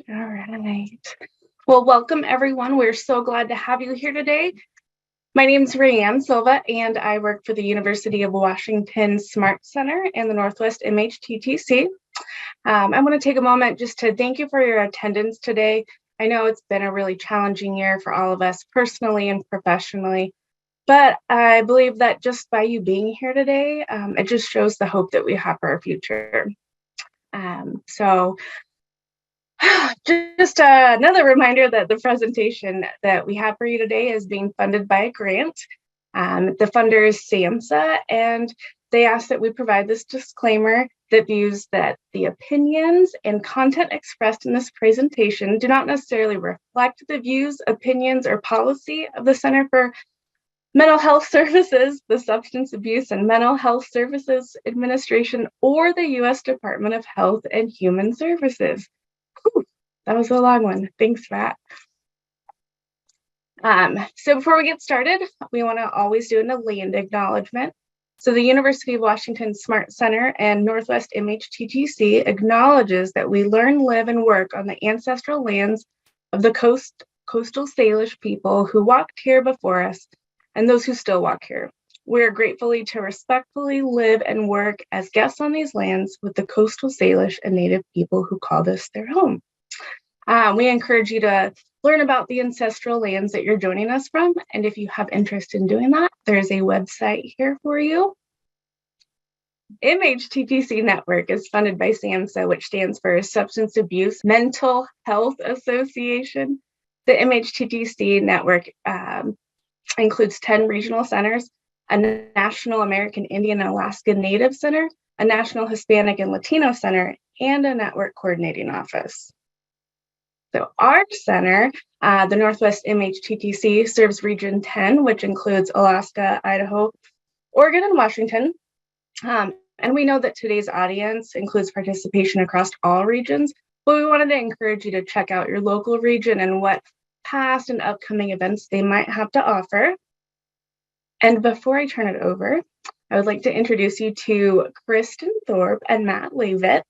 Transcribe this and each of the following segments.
All right. Well, welcome everyone. We're so glad to have you here today. My name is Rayanne Silva, and I work for the University of Washington Smart Center and the Northwest MHTTC. I want to take a moment just to thank you for your attendance today. I know it's been a really challenging year for all of us personally and professionally, but I believe that just by you being here today, it just shows the hope that we have for our future. So just another reminder that the presentation that we have for you today is being funded by a grant. The funder is SAMHSA, and they ask that we provide this disclaimer that views that the opinions and content expressed in this presentation do not necessarily reflect the views, opinions, or policy of the Center for Mental Health Services, the Substance Abuse and Mental Health Services Administration, or the U.S. Department of Health and Human Services. Whew, that was a long one. Thanks, Matt. So before we get started, we want to always do a land acknowledgement. So the University of Washington Smart Center and Northwest MHTTC acknowledges that we learn, live, and work on the ancestral lands of the coastal Salish people who walked here before us and those who still walk here. We are grateful to respectfully live and work as guests on these lands with the coastal Salish and Native people who call this their home. We encourage you to learn about the ancestral lands that you're joining us from. And if you have interest in doing that, there's a website here for you. MHTTC Network is funded by SAMHSA, which stands for Substance Abuse Mental Health Association. The MHTTC Network includes 10 regional centers, a National American Indian and Alaska Native Center, a National Hispanic and Latino Center, and a network coordinating office. So our center, the Northwest MHTTC, serves Region 10, which includes Alaska, Idaho, Oregon, and Washington. And we know that today's audience includes participation across all regions, but we wanted to encourage you to check out your local region and what past and upcoming events they might have to offer. And before I turn it over, I would like to introduce you to Kristen Thorpe and Matt Leavitt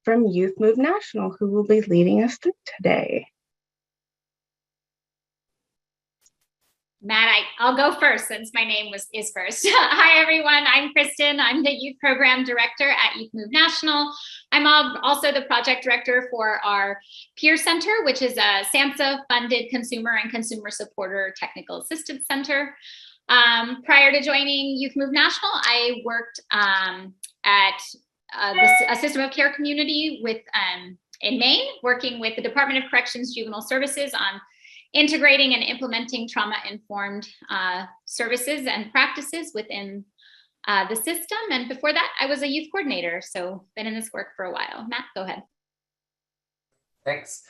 from Youth Move National, who will be leading us through today. Matt, I'll go first since my name is first. Hi, everyone. I'm Kristen. I'm the Youth Program Director at Youth Move National. I'm also the project director for our Peer Center, which is a SAMHSA-funded consumer and consumer supporter technical assistance center. Prior to joining Youth Move National, I worked at a system of care community in Maine, working with the Department of Corrections Juvenile Services on integrating and implementing trauma-informed services and practices within the system. And before that, I was a youth coordinator, so been in this work for a while. Matt, go ahead. Thanks.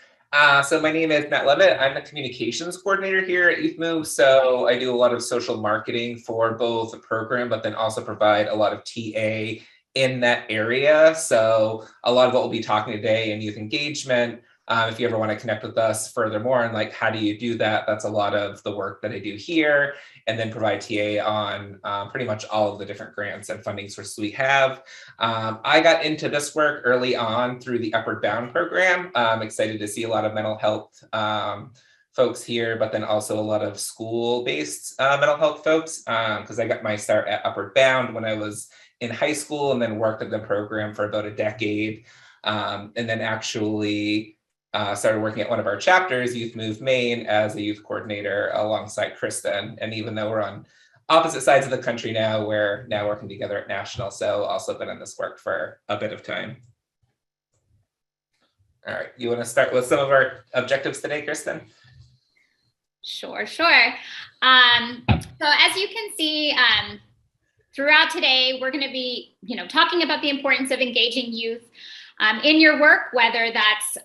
So my name is Matt Leavitt. I'm the communications coordinator here at Youth Move. So I do a lot of social marketing for both the program, but then also provide a lot of TA in that area. So a lot of what we'll be talking today in youth engagement. If you ever want to connect with us furthermore and like, how do you do that? That's a lot of the work that I do here, and then provide TA on pretty much all of the different grants and funding sources we have. I got into this work early on through the Upward Bound program. I'm excited to see a lot of mental health folks here, but then also a lot of school-based mental health folks, because I got my start at Upward Bound when I was in high school and then worked at the program for about a decade. And then actually started working at one of our chapters, Youth Move Maine, as a youth coordinator alongside Kristen. And even though we're on opposite sides of the country now, we're now working together at National. So also been in this work for a bit of time. All right, you want to start with some of our objectives today, Kristen? Sure. So as you can see, throughout today, we're going to be, talking about the importance of engaging youth in your work, whether that's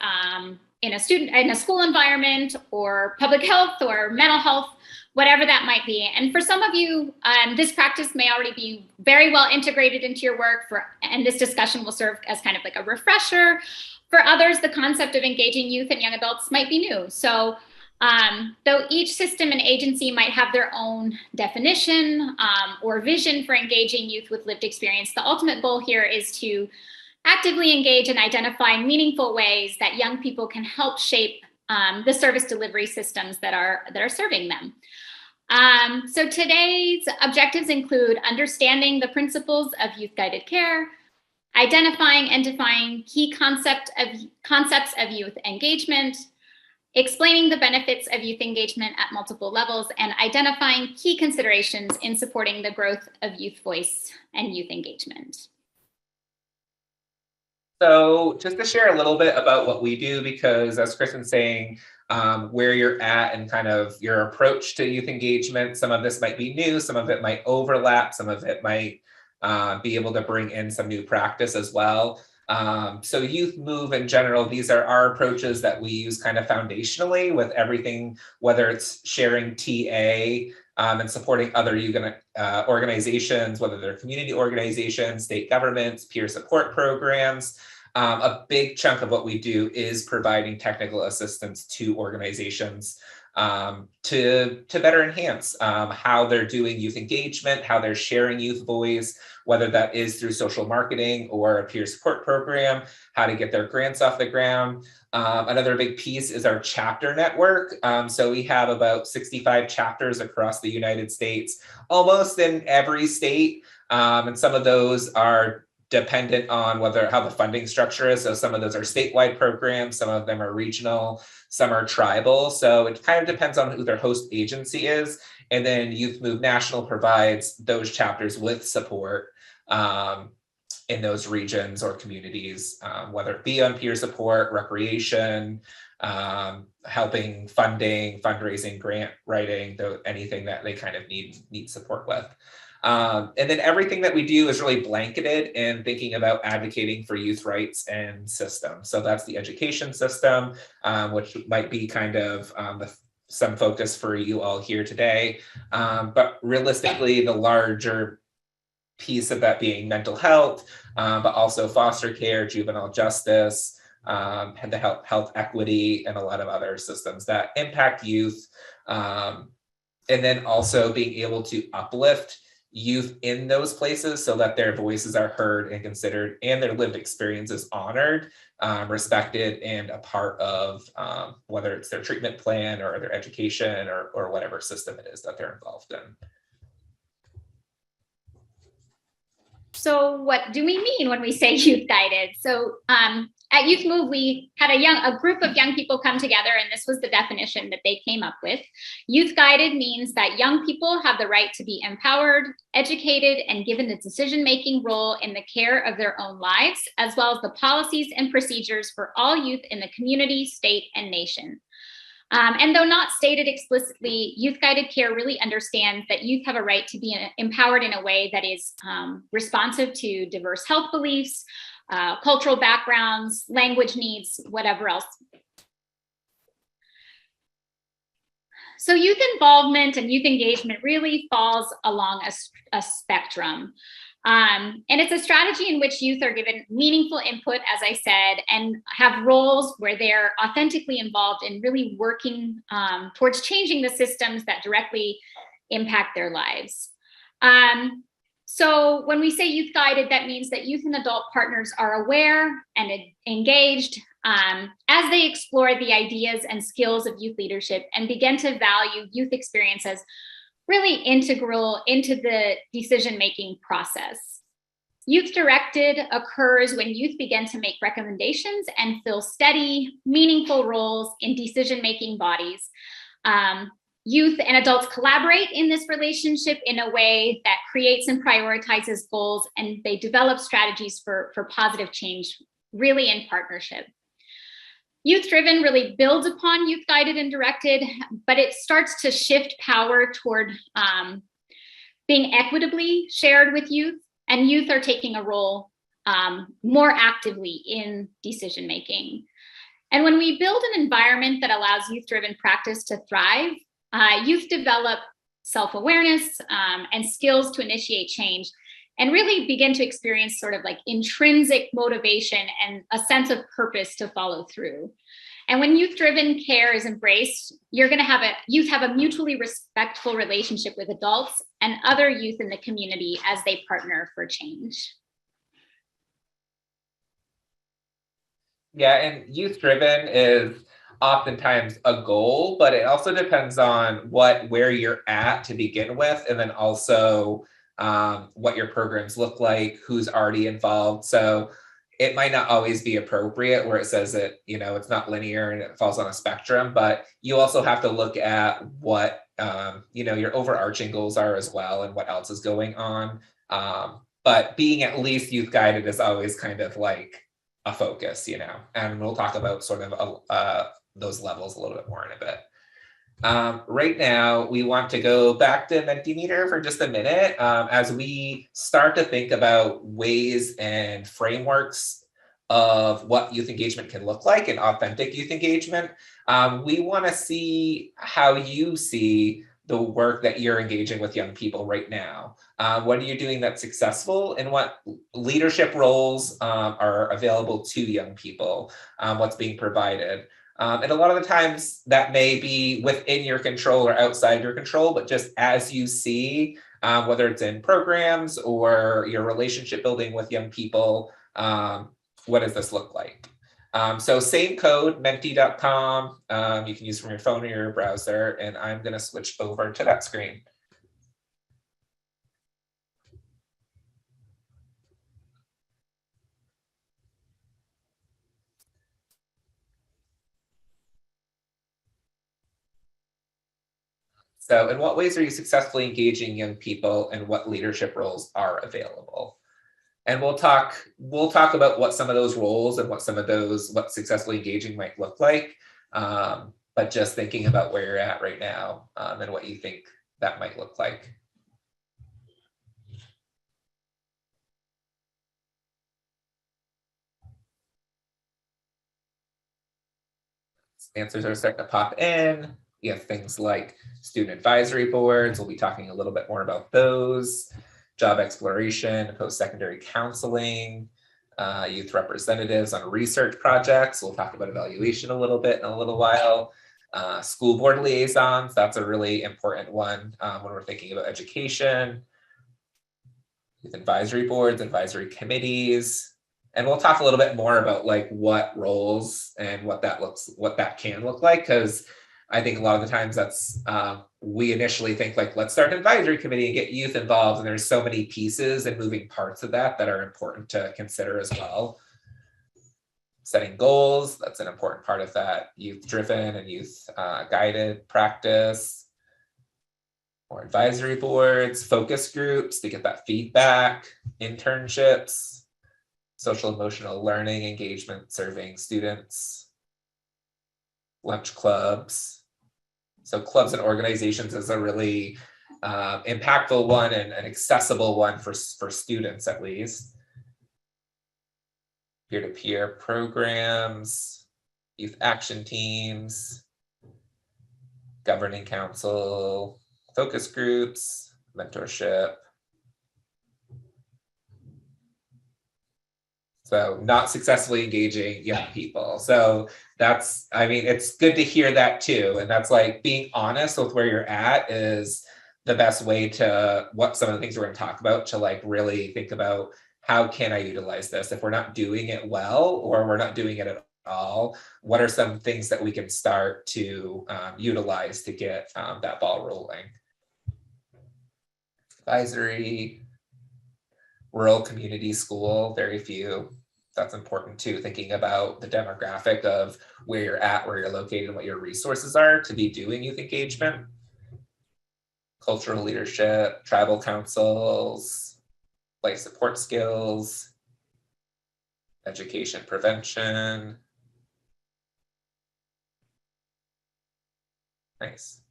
in a school environment or public health or mental health, whatever that might be. And for some of you, this practice may already be very well integrated into your work, and this discussion will serve as kind of like a refresher. For others, the concept of engaging youth and young adults might be new. So though each system and agency might have their own definition or vision for engaging youth with lived experience, the ultimate goal here is to actively engage and identify meaningful ways that young people can help shape the service delivery systems that are serving them. So today's objectives include understanding the principles of youth-guided care, identifying and defining key concepts of youth engagement, explaining the benefits of youth engagement at multiple levels, and identifying key considerations in supporting the growth of youth voice and youth engagement. So just to share a little bit about what we do, because as Kristen's saying, where you're at and kind of your approach to youth engagement, some of this might be new, some of it might overlap, some of it might be able to bring in some new practice as well. So Youth Move in general, these are our approaches that we use kind of foundationally with everything, whether it's sharing TA and supporting other youth organizations, whether they're community organizations, state governments, peer support programs. A big chunk of what we do is providing technical assistance to organizations to better enhance how they're doing youth engagement, how they're sharing youth voice, whether that is through social marketing or a peer support program, how to get their grants off the ground. Another big piece is our chapter network. So we have about 65 chapters across the United States, almost in every state. And some of those are dependent on how the funding structure is. So some of those are statewide programs, some of them are regional, some are tribal. So it kind of depends on who their host agency is. And then Youth Move National provides those chapters with support in those regions or communities, whether it be on peer support, recreation, helping funding, fundraising, grant writing, anything that they kind of need support with. And then everything that we do is really blanketed in thinking about advocating for youth rights and systems. So that's the education system, which might be kind of some focus for you all here today. But realistically, the larger piece of that being mental health, but also foster care, juvenile justice, and the health equity, and a lot of other systems that impact youth. And then also being able to uplift youth in those places so that their voices are heard and considered and their lived experiences honored, respected, and a part of whether it's their treatment plan or their education or whatever system it is that they're involved in. So what do we mean when we say youth guided? So at Youth Move, we had a group of young people come together, and this was the definition that they came up with. Youth guided means that young people have the right to be empowered, educated, and given a decision-making role in the care of their own lives, as well as the policies and procedures for all youth in the community, state, and nation. And though not stated explicitly, youth-guided care really understands that youth have a right to be empowered in a way that is responsive to diverse health beliefs, cultural backgrounds, language needs, whatever else. So youth involvement and youth engagement really falls along a spectrum. And it's a strategy in which youth are given meaningful input, as I said, and have roles where they're authentically involved in really working towards changing the systems that directly impact their lives. So when we say youth guided, that means that youth and adult partners are aware and engaged as they explore the ideas and skills of youth leadership and begin to value youth experience as really integral into the decision-making process. Youth directed occurs when youth begin to make recommendations and fill steady, meaningful roles in decision-making bodies. Youth and adults collaborate in this relationship in a way that creates and prioritizes goals, and they develop strategies for positive change, really in partnership. Youth-driven really builds upon youth-guided and directed, but it starts to shift power toward being equitably shared with youth, and youth are taking a role more actively in decision-making. And when we build an environment that allows youth-driven practice to thrive, youth develop self-awareness and skills to initiate change and really begin to experience sort of like intrinsic motivation and a sense of purpose to follow through. And when youth-driven care is embraced, you're going to have youth have a mutually respectful relationship with adults and other youth in the community as they partner for change. Yeah, and youth driven is oftentimes a goal, but it also depends on where you're at to begin with, and then also what your programs look like, who's already involved. So it might not always be appropriate where it says that, it's not linear and it falls on a spectrum, but you also have to look at what your overarching goals are as well and what else is going on. But being at least youth guided is always kind of like a focus, and we'll talk about sort of those levels a little bit more in a bit. Right now, we want to go back to Mentimeter for just a minute as we start to think about ways and frameworks of what youth engagement can look like and authentic youth engagement. We want to see how you see the work that you're engaging with young people right now. What are you doing that's successful, and what leadership roles are available to young people? What's being provided? And a lot of the times that may be within your control or outside your control, but just as you see, whether it's in programs or your relationship building with young people, what does this look like? So same code, menti.com, you can use from your phone or your browser, and I'm going to switch over to that screen. So in what ways are you successfully engaging young people, and what leadership roles are available? And we'll talk about what some of those roles and what successfully engaging might look like. But just thinking about where you're at right now and what you think that might look like. Answers are starting to pop in. You have things like student advisory boards. We'll be talking a little bit more about those. Job exploration, post-secondary counseling, youth representatives on research projects. We'll talk about evaluation a little bit in a little while. School board liaisons, that's a really important one when we're thinking about education. Youth advisory boards, advisory committees. And we'll talk a little bit more about like what roles and what that can look like, because I think a lot of the times that's we initially think like, let's start an advisory committee and get youth involved, and there's so many pieces and moving parts of that are important to consider as well. Setting goals, that's an important part of that youth driven and youth guided practice. More advisory boards, focus groups to get that feedback, internships, social emotional learning engagement, serving students, lunch clubs. So clubs and organizations is a really impactful one and an accessible one for students at least. Peer-to-peer programs, youth action teams, governing council, focus groups, mentorship. So not successfully engaging young people. So it's good to hear that too. And that's like being honest with where you're at is the best way to what some of the things we're going to talk about, to like really think about how can I utilize this? If we're not doing it well, or we're not doing it at all, what are some things that we can start to utilize to get that ball rolling? Advisory, rural community school, very few. That's important too, thinking about the demographic of where you're at, where you're located, and what your resources are to be doing youth engagement. Cultural leadership, tribal councils, life support skills, education prevention. Nice.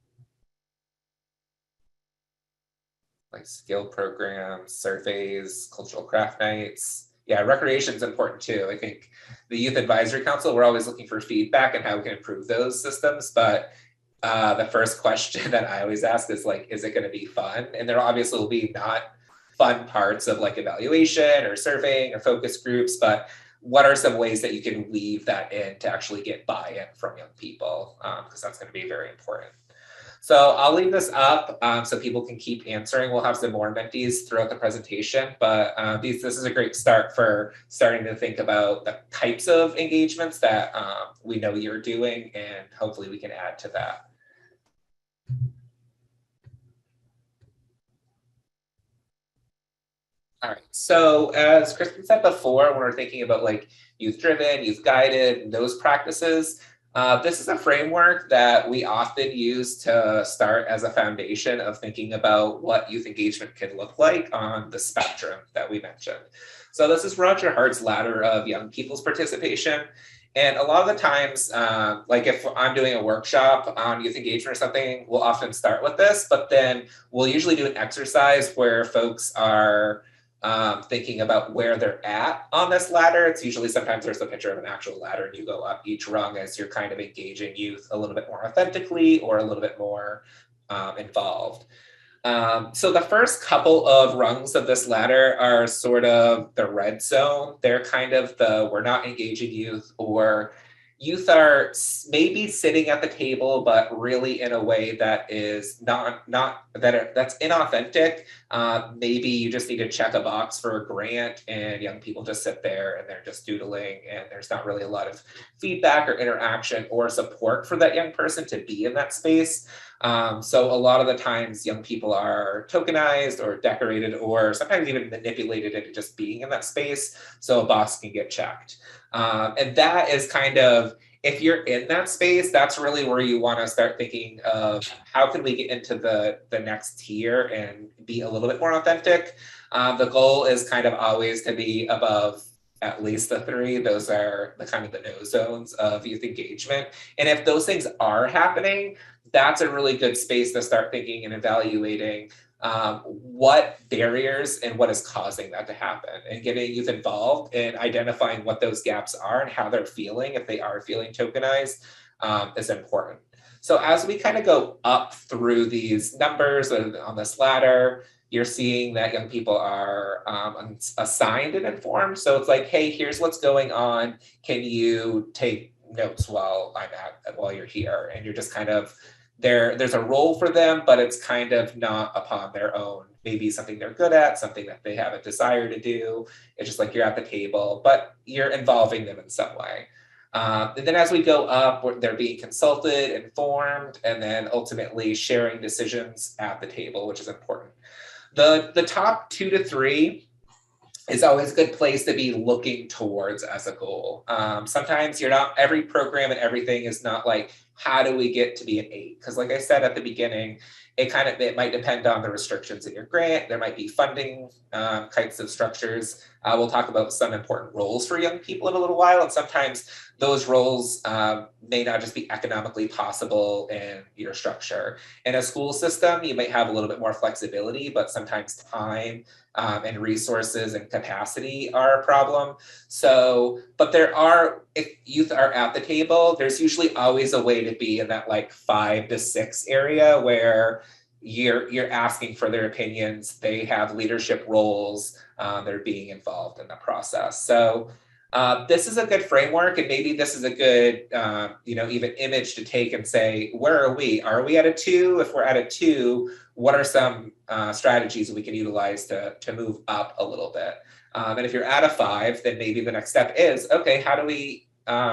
Like skill programs, surveys, cultural craft nights. Yeah, recreation is important too. I think the Youth Advisory Council, we're always looking for feedback and how we can improve those systems. But the first question that I always ask is like, is it going to be fun? And there obviously will be not fun parts of like evaluation or surveying or focus groups, but what are some ways that you can weave that in to actually get buy-in from young people? Because that's going to be very important. So I'll leave this up so people can keep answering. We'll have some more mentees throughout the presentation, but this is a great start for starting to think about the types of engagements that we know you're doing, and hopefully we can add to that. All right, so as Kristen said before, when we're thinking about like youth-driven, youth-guided, those practices, this is a framework that we often use to start as a foundation of thinking about what youth engagement can look like on the spectrum that we mentioned. So this is Roger Hart's ladder of young people's participation. And a lot of the times, like if I'm doing a workshop on youth engagement or something, we'll often start with this, but then we'll usually do an exercise where folks are thinking about where they're at on this ladder. It's usually sometimes there's a picture of an actual ladder and you go up each rung as you're kind of engaging youth a little bit more authentically or a little bit more involved. So the first couple of rungs of this ladder are sort of the red zone. They're kind of the we're not engaging youth, or youth are maybe sitting at the table, but really in a way that is that's inauthentic. Maybe you just need to check a box for a grant and young people just sit there and they're just doodling and there's not really a lot of feedback or interaction or support for that young person to be in that space. So a lot of the times young people are tokenized or decorated or sometimes even manipulated into just being in that space so a box can get checked. And that is kind of, if you're in that space, that's really where you want to start thinking of how can we get into the next tier and be a little bit more authentic. The goal is kind of always to be above at least the 3. Those are the kind of the no zones of youth engagement. And if those things are happening, that's a really good space to start thinking and evaluating what barriers and what is causing that to happen, and getting youth involved and identifying what those gaps are and how they're feeling, if they are feeling tokenized, is important. So as we kind of go up through these numbers on this ladder, you're seeing that young people are assigned and informed. So it's like, hey, here's what's going on. Can you take notes while you're here? And you're just kind of there's a role for them, but it's kind of not upon their own. Maybe something they're good at, something that they have a desire to do. It's just like you're at the table, but you're involving them in some way. And then as we go up, they're being consulted, informed, and then ultimately sharing decisions at the table, which is important. The top 2 to 3 is always a good place to be looking towards as a goal. Sometimes every program and everything is not like, how do we get to be an 8? Because like I said at the beginning, it might depend on the restrictions in your grant. There might be funding types of structures. We'll talk about some important roles for young people in a little while. And sometimes those roles may not just be economically possible in your structure. In a school system, you might have a little bit more flexibility, but sometimes time and resources and capacity are a problem. So, but if youth are at the table, there's usually always a way to be in that like 5 to 6 area where you're asking for their opinions. They have leadership roles. They're being involved in the process. So this is a good framework, and maybe this is a good, even image to take and say, where are we? Are we at a 2? If we're at a 2, what are some strategies we can utilize to move up a little bit? And if you're at a 5, then maybe the next step is, okay, how do we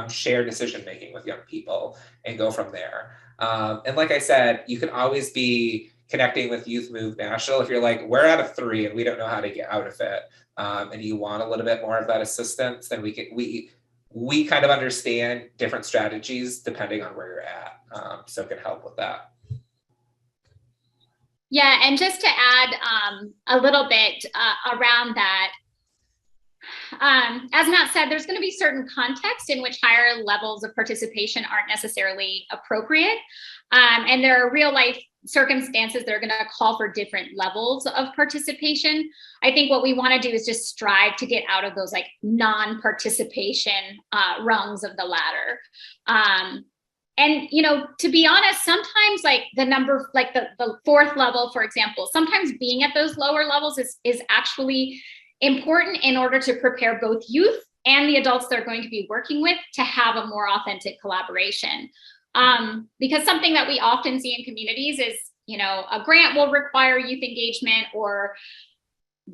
share decision-making with young people and go from there? And like I said, you can always be connecting with Youth Move National. If you're like, we're at a 3 and we don't know how to get out of it, and you want a little bit more of that assistance, then we kind of understand different strategies depending on where you're at. So it can help with that. Yeah, and just to add a little bit around that, as Matt said, there's going to be certain contexts in which higher levels of participation aren't necessarily appropriate. And there are real life circumstances that are going to call for different levels of participation. I think what we want to do is just strive to get out of those like non-participation rungs of the ladder. And, to be honest, sometimes like the number, like the 4th level, for example, sometimes being at those lower levels is actually important in order to prepare both youth and the adults they're going to be working with to have a more authentic collaboration. Because something that we often see in communities is, a grant will require youth engagement, or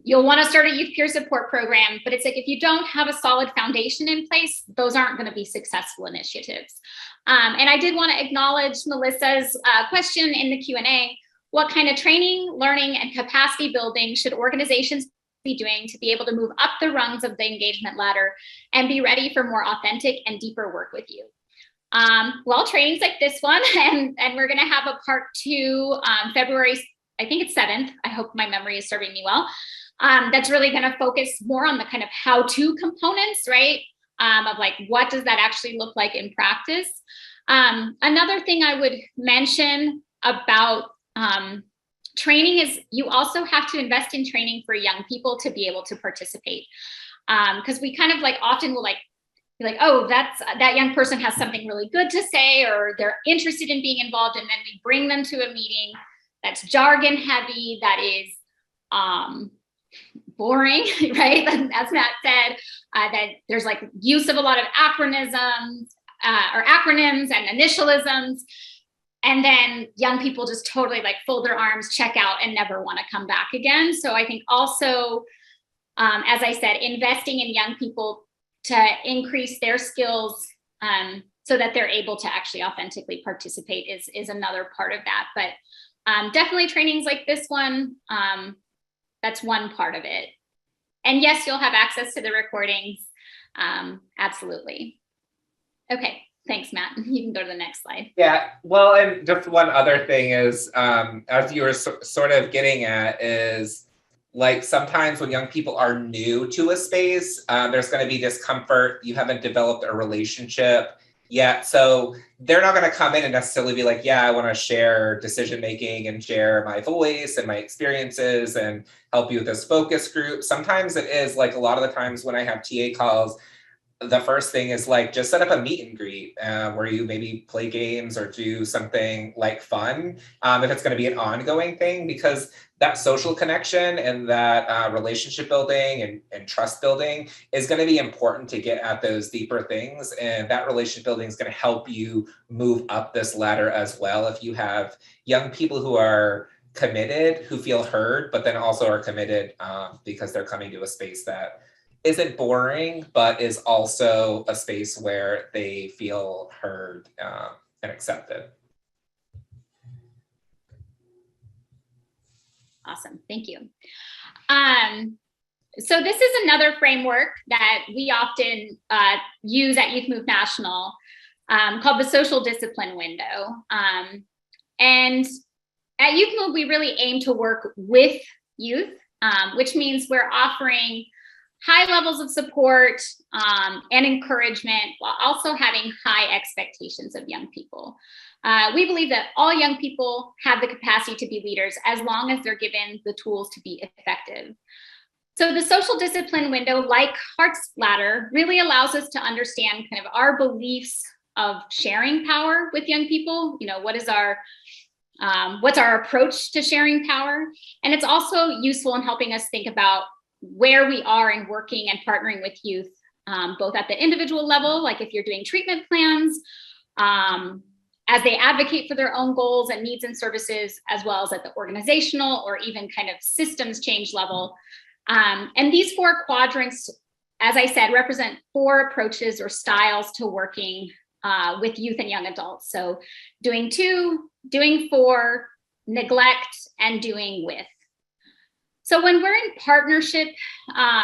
you'll want to start a youth peer support program, but it's like, if you don't have a solid foundation in place, those aren't going to be successful initiatives. And I did want to acknowledge Melissa's question in the Q&A. What kind of training, learning, and capacity building should organizations be doing to be able to move up the rungs of the engagement ladder and be ready for more authentic and deeper work with you? Well, trainings like this one, and we're going to have a part 2 February, I think it's 7th. I hope my memory is serving me well. That's really going to focus more on the kind of how-to components, right? Of like, what does that actually look like in practice? Another thing I would mention about training is you also have to invest in training for young people to be able to participate. Because we kind of like often will like, be like, oh, that young person has something really good to say, or they're interested in being involved. And then we bring them to a meeting that's jargon heavy, that is boring, right? As Matt said, that there's like use of a lot of acronyms and initialisms. And then young people just totally like fold their arms, check out, and never want to come back again. So I think also, as I said, investing in young people to increase their skills so that they're able to actually authentically participate is another part of that. But definitely trainings like this one, that's one part of it. And yes, you'll have access to the recordings. Absolutely. Okay, thanks, Matt. You can go to the next slide. Yeah, well, and just one other thing is, as you were sort of getting at, is like sometimes when young people are new to a space, there's going to be discomfort. You haven't developed a relationship yet. So they're not going to come in and necessarily be like, yeah, I want to share decision making and share my voice and my experiences and help you with this focus group. Sometimes it is like a lot of the times when I have TA calls, the first thing is like, just set up a meet and greet where you maybe play games or do something like fun, if it's going to be an ongoing thing, because that social connection and that relationship building and trust building is going to be important to get at those deeper things. And that relationship building is going to help you move up this ladder as well. If you have young people who are committed, who feel heard, but then also are committed because they're coming to a space that isn't boring, but is also a space where they feel heard and accepted. Awesome, thank you. So this is another framework that we often use at Youth Move National called the social discipline window. And at Youth Move, we really aim to work with youth, which means we're offering high levels of support and encouragement while also having high expectations of young people. We believe that all young people have the capacity to be leaders as long as they're given the tools to be effective. So the social discipline window, like Hart's ladder, really allows us to understand kind of our beliefs of sharing power with young people. You know, what's our approach to sharing power? And it's also useful in helping us think about where we are in working and partnering with youth, both at the individual level, like if you're doing treatment plans, as they advocate for their own goals and needs and services, as well as at the organizational or even kind of systems change level. And these 4 quadrants, as I said, represent 4 approaches or styles to working with youth and young adults. So doing to, doing for, neglect, and doing with. So when we're in partnership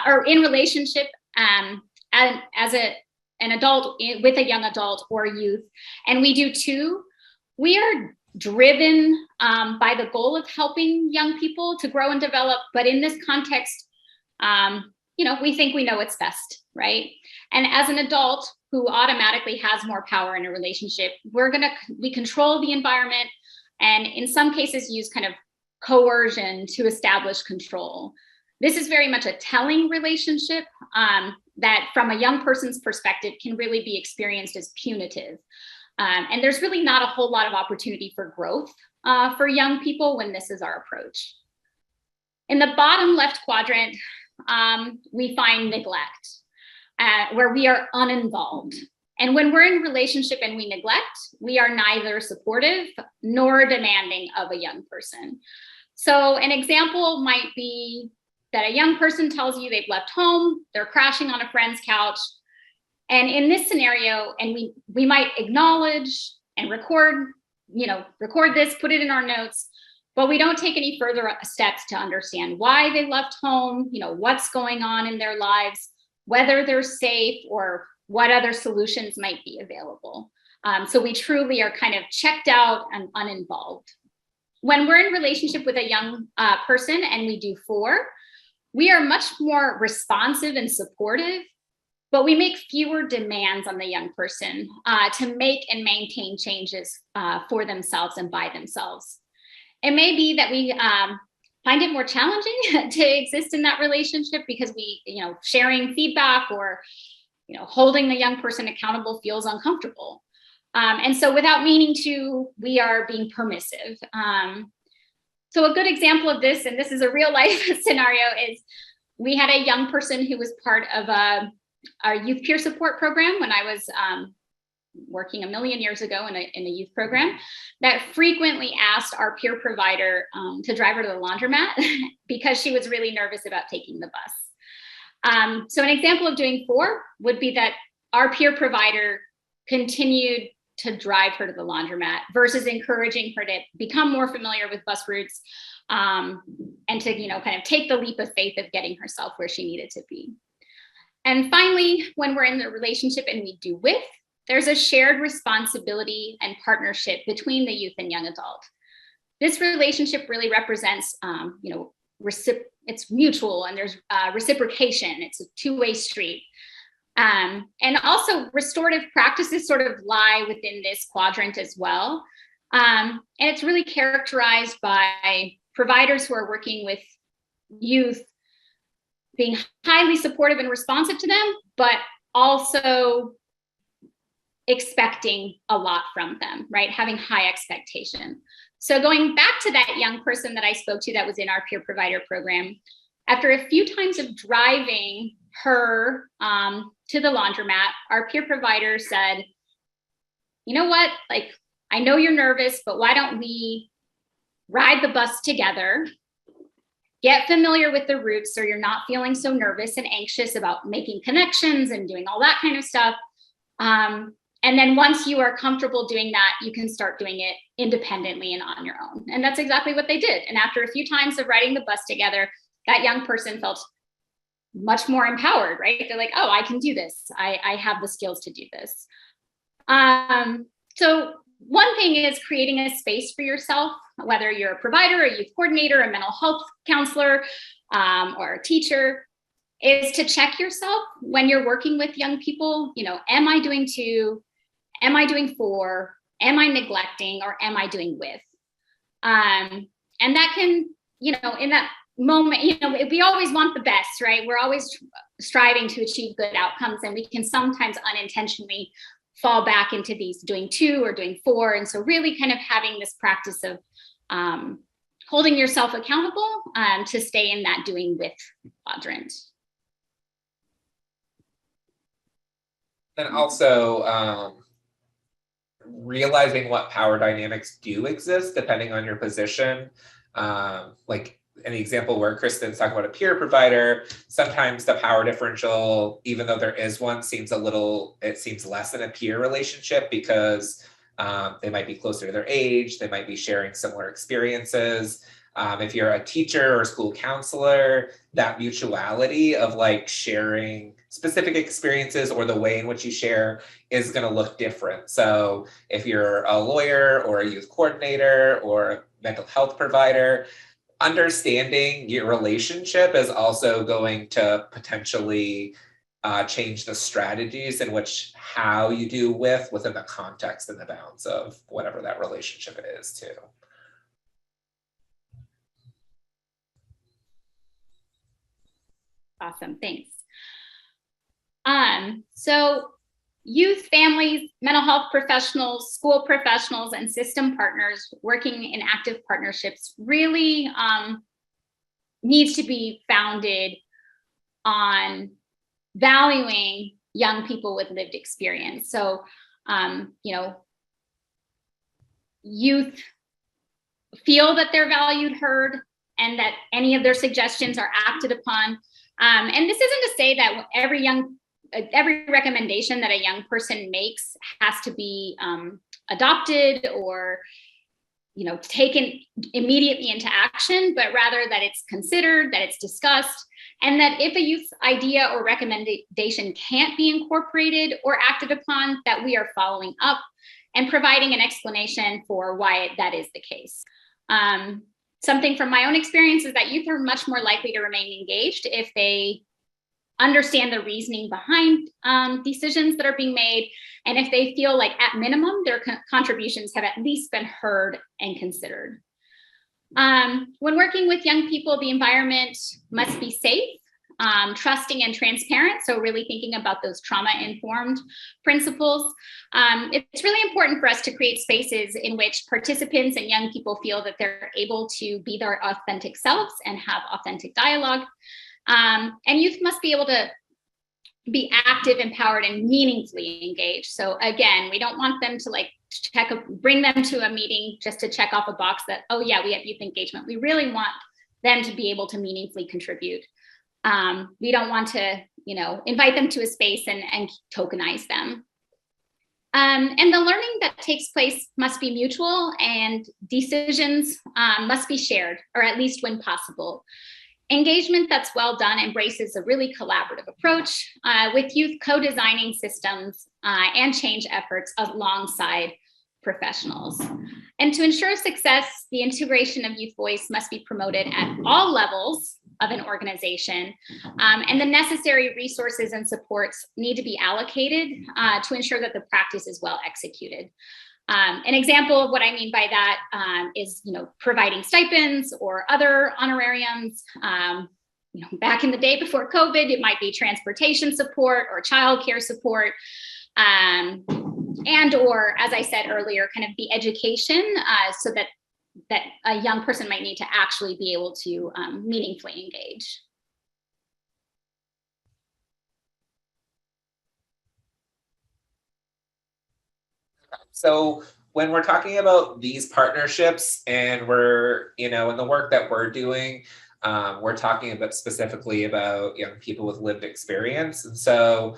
or in relationship as an adult with a young adult or youth, and we do too, we are driven by the goal of helping young people to grow and develop. But in this context, we think we know what's best, right? And as an adult who automatically has more power in a relationship, we control the environment, and in some cases use kind of coercion to establish control. This is very much a telling relationship that from a young person's perspective can really be experienced as punitive. And there's really not a whole lot of opportunity for growth for young people when this is our approach. In the bottom left quadrant, we find neglect, where we are uninvolved. And when we're in relationship and we neglect, we are neither supportive nor demanding of a young person. So an example might be that a young person tells you they've left home, they're crashing on a friend's couch. And in this scenario, and we might acknowledge and record this, put it in our notes, but we don't take any further steps to understand why they left home, what's going on in their lives, whether they're safe, or what other solutions might be available. So we truly are kind of checked out and uninvolved. When we're in relationship with a young person and we do 4, we are much more responsive and supportive, but we make fewer demands on the young person to make and maintain changes for themselves and by themselves. It may be that we find it more challenging to exist in that relationship because we, sharing feedback or, holding the young person accountable feels uncomfortable. And so without meaning to, we are being permissive. So a good example of this, and this is a real life scenario, is we had a young person who was part of our youth peer support program when I was working a million years ago in a youth program, that frequently asked our peer provider to drive her to the laundromat because she was really nervous about taking the bus. So an example of doing 4 would be that our peer provider continued to drive her to the laundromat versus encouraging her to become more familiar with bus routes and to, kind of take the leap of faith of getting herself where she needed to be. And finally, when we're in the relationship and we do with, there's a shared responsibility and partnership between the youth and young adult. This relationship really represents, it's mutual, and there's reciprocation. It's a two-way street. And also restorative practices sort of lie within this quadrant as well. And it's really characterized by providers who are working with youth being highly supportive and responsive to them, but also expecting a lot from them, right? Having high expectation. So going back to that young person that I spoke to that was in our peer provider program, after a few times of driving her to the laundromat, our peer provider said, you know what, I know you're nervous, but why don't we ride the bus together, get familiar with the routes so you're not feeling so nervous and anxious about making connections and doing all that kind of stuff. And then once you are comfortable doing that, you can start doing it independently and on your own. And that's exactly what they did. And after a few times of riding the bus together, that young person felt much more empowered, right? They're like, oh, I can do this. I have the skills to do this. So one thing is creating a space for yourself, whether you're a provider, a youth coordinator, a mental health counselor, or a teacher, is to check yourself when you're working with young people. Am I doing 2? Am I doing 4? Am I neglecting, or am I doing with? And that can, in that moment, we always want the best, right? We're always striving to achieve good outcomes, and we can sometimes unintentionally fall back into these doing 2 or doing 4. And so really kind of having this practice of holding yourself accountable to stay in that doing with quadrant. And also realizing what power dynamics do exist depending on your position. Like an example where Kristen's talking about a peer provider, sometimes the power differential, even though there is one, seems less than a peer relationship because they might be closer to their age, they might be sharing similar experiences. If you're a teacher or a school counselor, that mutuality of sharing specific experiences or the way in which you share is going to look different. So if you're a lawyer or a youth coordinator or a mental health provider, understanding your relationship is also going to potentially change the strategies in which how you do within the context and the bounds of whatever that relationship is too. Awesome, thanks. So youth, families, mental health professionals, school professionals, and system partners working in active partnerships really needs to be founded on valuing young people with lived experience. So, you know, youth feel that they're valued, heard, and that any of their suggestions are acted upon. And this isn't to say that every recommendation that a young person makes has to be adopted or, you know, taken immediately into action, but rather that it's considered, that it's discussed, and that if a youth idea or recommendation can't be incorporated or acted upon, that we are following up and providing an explanation for why that is the case. Something from my own experience is that youth are much more likely to remain engaged if they understand the reasoning behind decisions that are being made, and if they feel like at minimum their contributions have at least been heard and considered. When working with young people, the environment must be safe, trusting, and transparent. So really thinking about those trauma-informed principles. It's really important for us to create spaces in which participants and young people feel that they're able to be their authentic selves and have authentic dialogue. And youth must be able to be active, empowered, and meaningfully engaged. So again, we don't want them to like bring them to a meeting just to check off a box that, oh yeah, we have youth engagement. We really want them to be able to meaningfully contribute. We don't want to, you know, invite them to a space and tokenize them. And the learning that takes place must be mutual, and decisions must be shared, or at least when possible. Engagement that's well done embraces a really collaborative approach with youth co-designing systems and change efforts alongside professionals. And to ensure success, the integration of youth voice must be promoted at all levels of an organization, and the necessary resources and supports need to be allocated to ensure that the practice is well executed. An example of what I mean by that is, you know, providing stipends or other honorariums. You know, back in the day before COVID, it might be transportation support or childcare support, and or, as I said earlier, kind of the education so that a young person might need to actually be able to meaningfully engage. So when we're talking about these partnerships and we're, you know, in the work that we're doing, we're talking about specifically about young people with lived experience. And so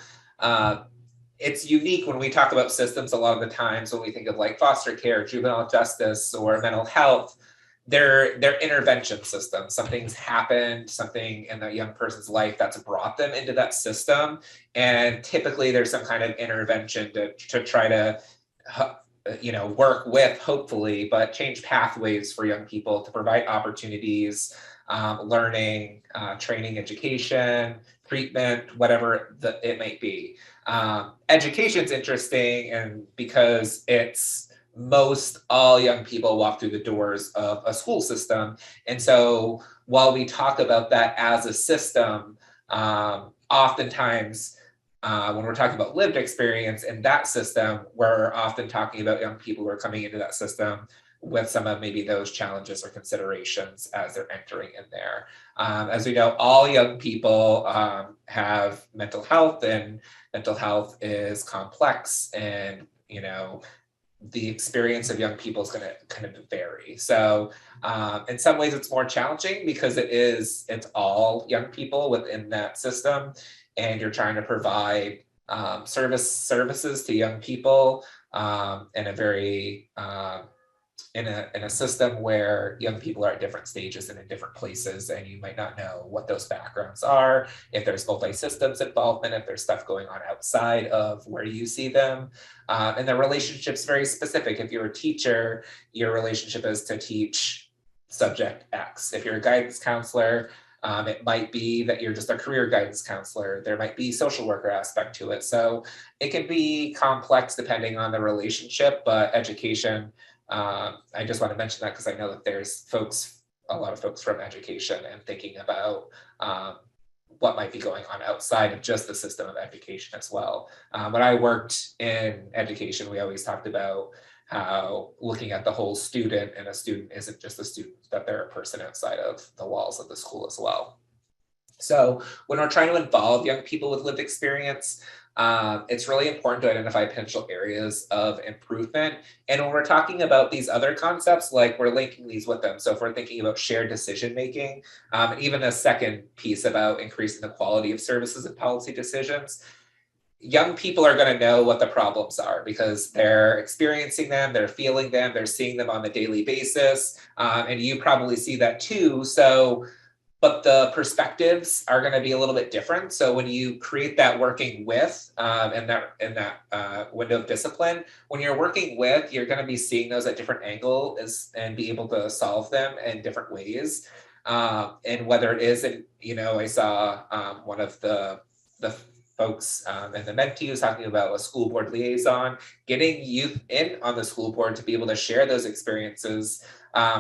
it's unique when we talk about systems. A lot of the times when we think of like foster care, juvenile justice, or mental health, they're intervention systems. Something's happened, something in the young person's life that's brought them into that system. And typically there's some kind of intervention to try to, you know, work with, hopefully, but change pathways for young people to provide opportunities, learning, training, education, treatment, whatever it might be. Education's interesting, and because it's most all young people walk through the doors of a school system. And so while we talk about that as a system, oftentimes when we're talking about lived experience in that system, we're often talking about young people who are coming into that system with some of maybe those challenges or considerations as they're entering in there. As we know, all young people have mental health, and mental health is complex, and, you know, the experience of young people is going to kind of vary. So in some ways it's more challenging because it's all young people within that system, and you're trying to provide services to young people in a very in a system where young people are at different stages and in different places, and you might not know what those backgrounds are, if there's multi-systems involvement, if there's stuff going on outside of where you see them. And the relationship's very specific. If you're a teacher, your relationship is to teach subject X. If you're a guidance counselor, it might be that you're just a career guidance counselor. There might be social worker aspect to it. So it can be complex depending on the relationship, but education, I just want to mention that because I know that there's a lot of folks from education and thinking about what might be going on outside of just the system of education as well. When I worked in education, we always talked about how looking at the whole student, and a student isn't just a student, that they're a person outside of the walls of the school as well. So when we're trying to involve young people with lived experience, It's really important to identify potential areas of improvement. And when we're talking about these other concepts, like we're linking these with them. So if we're thinking about shared decision making, and even a second piece about increasing the quality of services and policy decisions, young people are going to know what the problems are because they're experiencing them, they're feeling them, they're seeing them on a daily basis. And you probably see that too. So but the perspectives are going to be a little bit different. So when you create that working with and that window of discipline, when you're working with, you're going to be seeing those at different angles and be able to solve them in different ways. And whether it is, and I saw one of the folks and the mentee was talking about a school board liaison, getting youth in on the school board to be able to share those experiences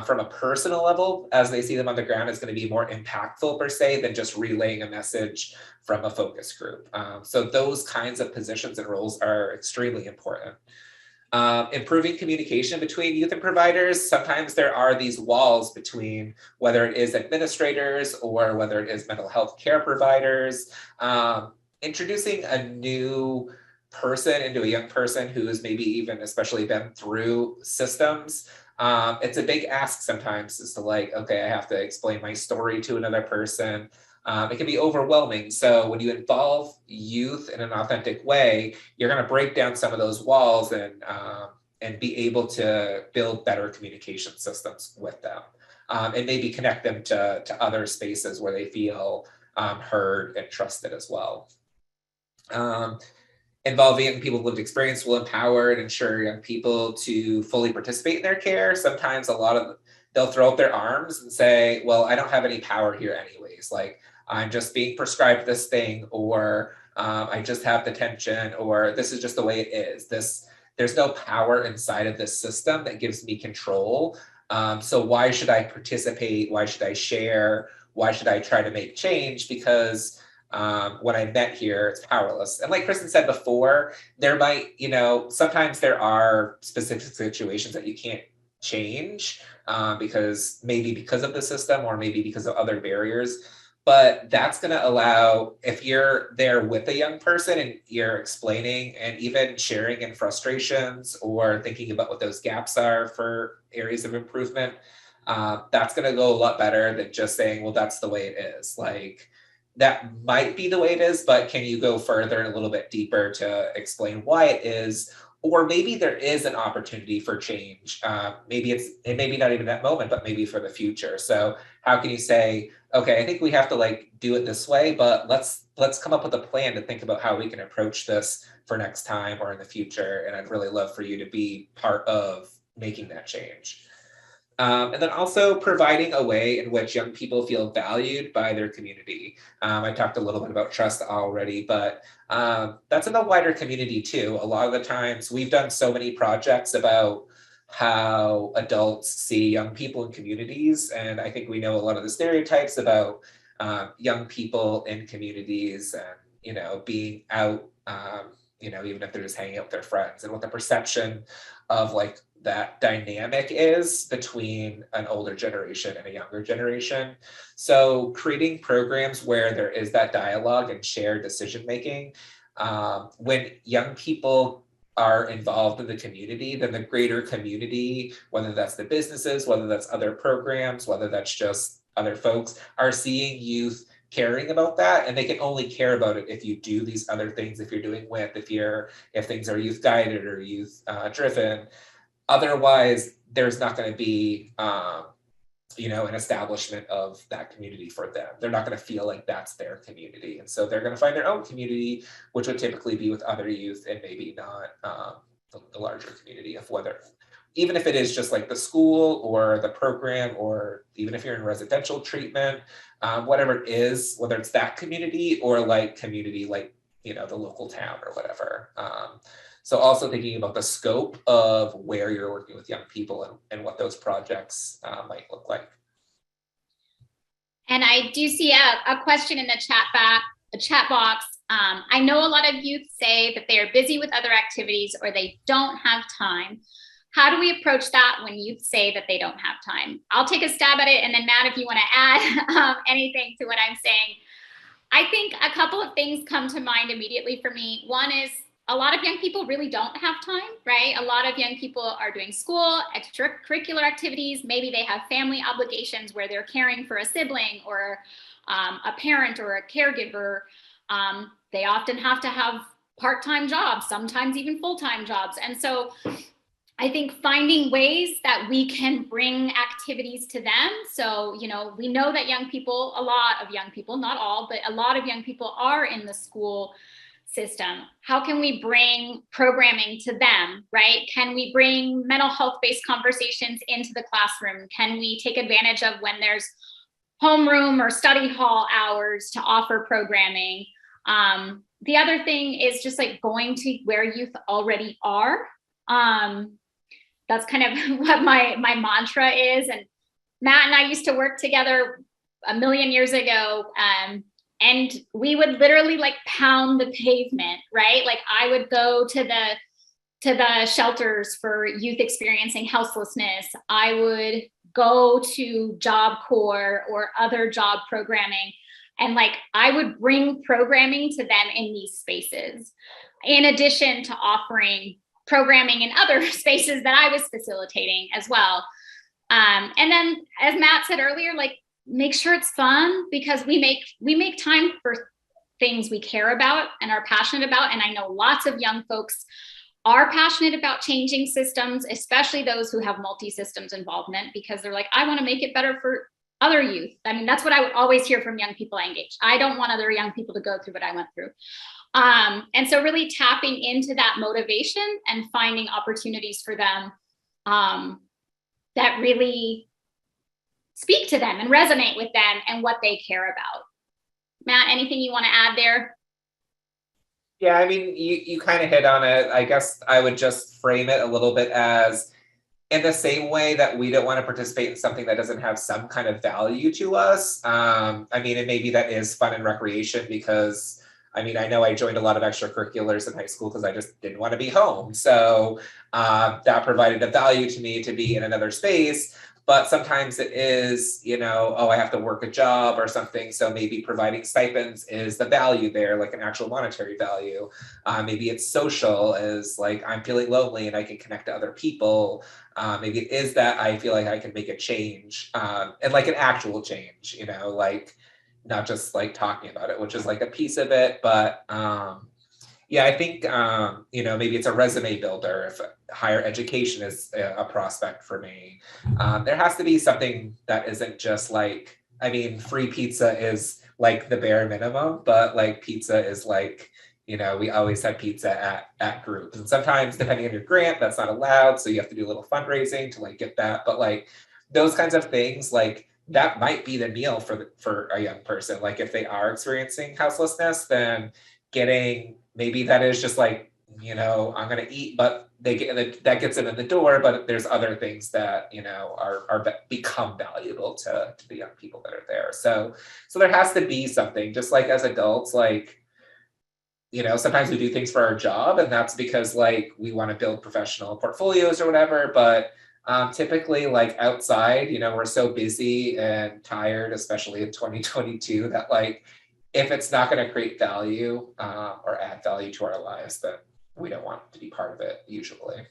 from a personal level as they see them on the ground is going to be more impactful per se than just relaying a message from a focus group. So those kinds of positions and roles are extremely important. Improving communication between youth and providers. Sometimes there are these walls between whether it is administrators or whether it is mental health care providers. Introducing a new person into a young person who has maybe even especially been through systems. It's a big ask sometimes is to like, okay, I have to explain my story to another person. It can be overwhelming. So when you involve youth in an authentic way, you're going to break down some of those walls and be able to build better communication systems with them. And maybe connect them to other spaces where they feel heard and trusted as well. Involving young people with lived experience will empower and ensure young people to fully participate in their care. Sometimes they'll throw up their arms and say, well, I don't have any power here anyways. Like I'm just being prescribed this thing, or I just have the tension, or this is just the way it is. There's no power inside of this system that gives me control. So why should I participate? Why should I share? Why should I try to make change? Because when I met here, it's powerless. And like Kristen said before, there might, sometimes there are specific situations that you can't change because of the system or maybe because of other barriers. But that's going to allow, if you're there with a young person and you're explaining and even sharing in frustrations or thinking about what those gaps are for areas of improvement, that's going to go a lot better than just saying, well, that's the way it is. Like, that might be the way it is, but can you go further and a little bit deeper to explain why it is? Or maybe there is an opportunity for change. It may be not even that moment, but maybe for the future. So how can you say, okay, I think we have to do it this way, but let's come up with a plan to think about how we can approach this for next time or in the future. And I'd really love for you to be part of making that change. And then also providing a way in which young people feel valued by their community. I talked a little bit about trust already, but that's in the wider community too. A lot of the times we've done so many projects about how adults see young people in communities. And I think we know a lot of the stereotypes about young people in communities and, being out, even if they're just hanging out with their friends, and what the perception of that dynamic is between an older generation and a younger generation. So creating programs where there is that dialogue and shared decision making, when young people are involved in the community, then the greater community, whether that's the businesses, whether that's other programs, whether that's just other folks, are seeing youth caring about that, and they can only care about it if you do these other things, if you're doing WIP, if things are youth guided or youth driven. Otherwise, there's not going to be, an establishment of that community for them. They're not going to feel like that's their community. And so they're going to find their own community, which would typically be with other youth and maybe not the larger community of even if it is just like the school or the program, or even if you're in residential treatment, whatever it is, whether it's that community or community, the local town or whatever. So also thinking about the scope of where you're working with young people and what those projects might look like. And I do see a question in the chat box. I know a lot of youth say that they are busy with other activities or they don't have time. How do we approach that when youth say that they don't have time? I'll take a stab at it. And then Matt, if you want to add anything to what I'm saying. I think a couple of things come to mind immediately for me. One is a lot of young people really don't have time, right? A lot of young people are doing school, extracurricular activities. Maybe they have family obligations where they're caring for a sibling or a parent or a caregiver. They often have to have part-time jobs, sometimes even full-time jobs. And so I think finding ways that we can bring activities to them. So, you know, we know that young people, a lot of young people, not all, but a lot of young people are in the school system. How can we bring programming to them, right? Can we bring mental health-based conversations into the classroom? Can we take advantage of when there's homeroom or study hall hours to offer programming? The other thing is just like going to where youth already are. That's kind of what my mantra is. And Matt and I used to work together a million years ago. And we would literally like pound the pavement, right? Like I would go to the shelters for youth experiencing houselessness. I would go to Job Corps or other job programming. And like I would bring programming to them in these spaces, in addition to offering programming in other spaces that I was facilitating as well. And then, as Matt said earlier, like make sure it's fun, because we make time for things we care about and are passionate about. And I know lots of young folks are passionate about changing systems, especially those who have multi-systems involvement, because they're like, I want to make it better for other youth. I mean, that's what I would always hear from young people I engage. I don't want other young people to go through what I went through. And so really tapping into that motivation and finding opportunities for them that really speak to them and resonate with them and what they care about. Matt, anything you want to add there? Yeah, I mean, you kind of hit on it. I guess I would just frame it a little bit as, in the same way that we don't want to participate in something that doesn't have some kind of value to us. I mean, and maybe that is fun and recreation, because I mean, I know I joined a lot of extracurriculars in high school because I just didn't want to be home. So that provided a value to me to be in another space. But sometimes it is, you know, oh, I have to work a job or something. So maybe providing stipends is the value there, like an actual monetary value. Maybe it's social, is like I'm feeling lonely and I can connect to other people. Maybe it is that I feel like I can make a change, and like an actual change, you know, like not just like talking about it, which is like a piece of it. But yeah, I think, you know, maybe it's a resume builder if higher education is a prospect for me. There has to be something that isn't just like, I mean, free pizza is like the bare minimum, but like pizza is like, you know, we always have pizza at groups. And sometimes depending on your grant, that's not allowed. So you have to do a little fundraising to like get that. But like those kinds of things, like that might be the meal for a young person. Like if they are experiencing houselessness, then getting, maybe that is just like, you know, I'm going to eat, but that gets them in the door. But there's other things that, you know, are become valuable to the young people that are there. So there has to be something, just like as adults, like, you know, sometimes we do things for our job, and that's because like we want to build professional portfolios or whatever. But typically, like outside, you know, we're so busy and tired, especially in 2022, that like if it's not going to create value or add value to our lives, then we don't want to be part of it usually.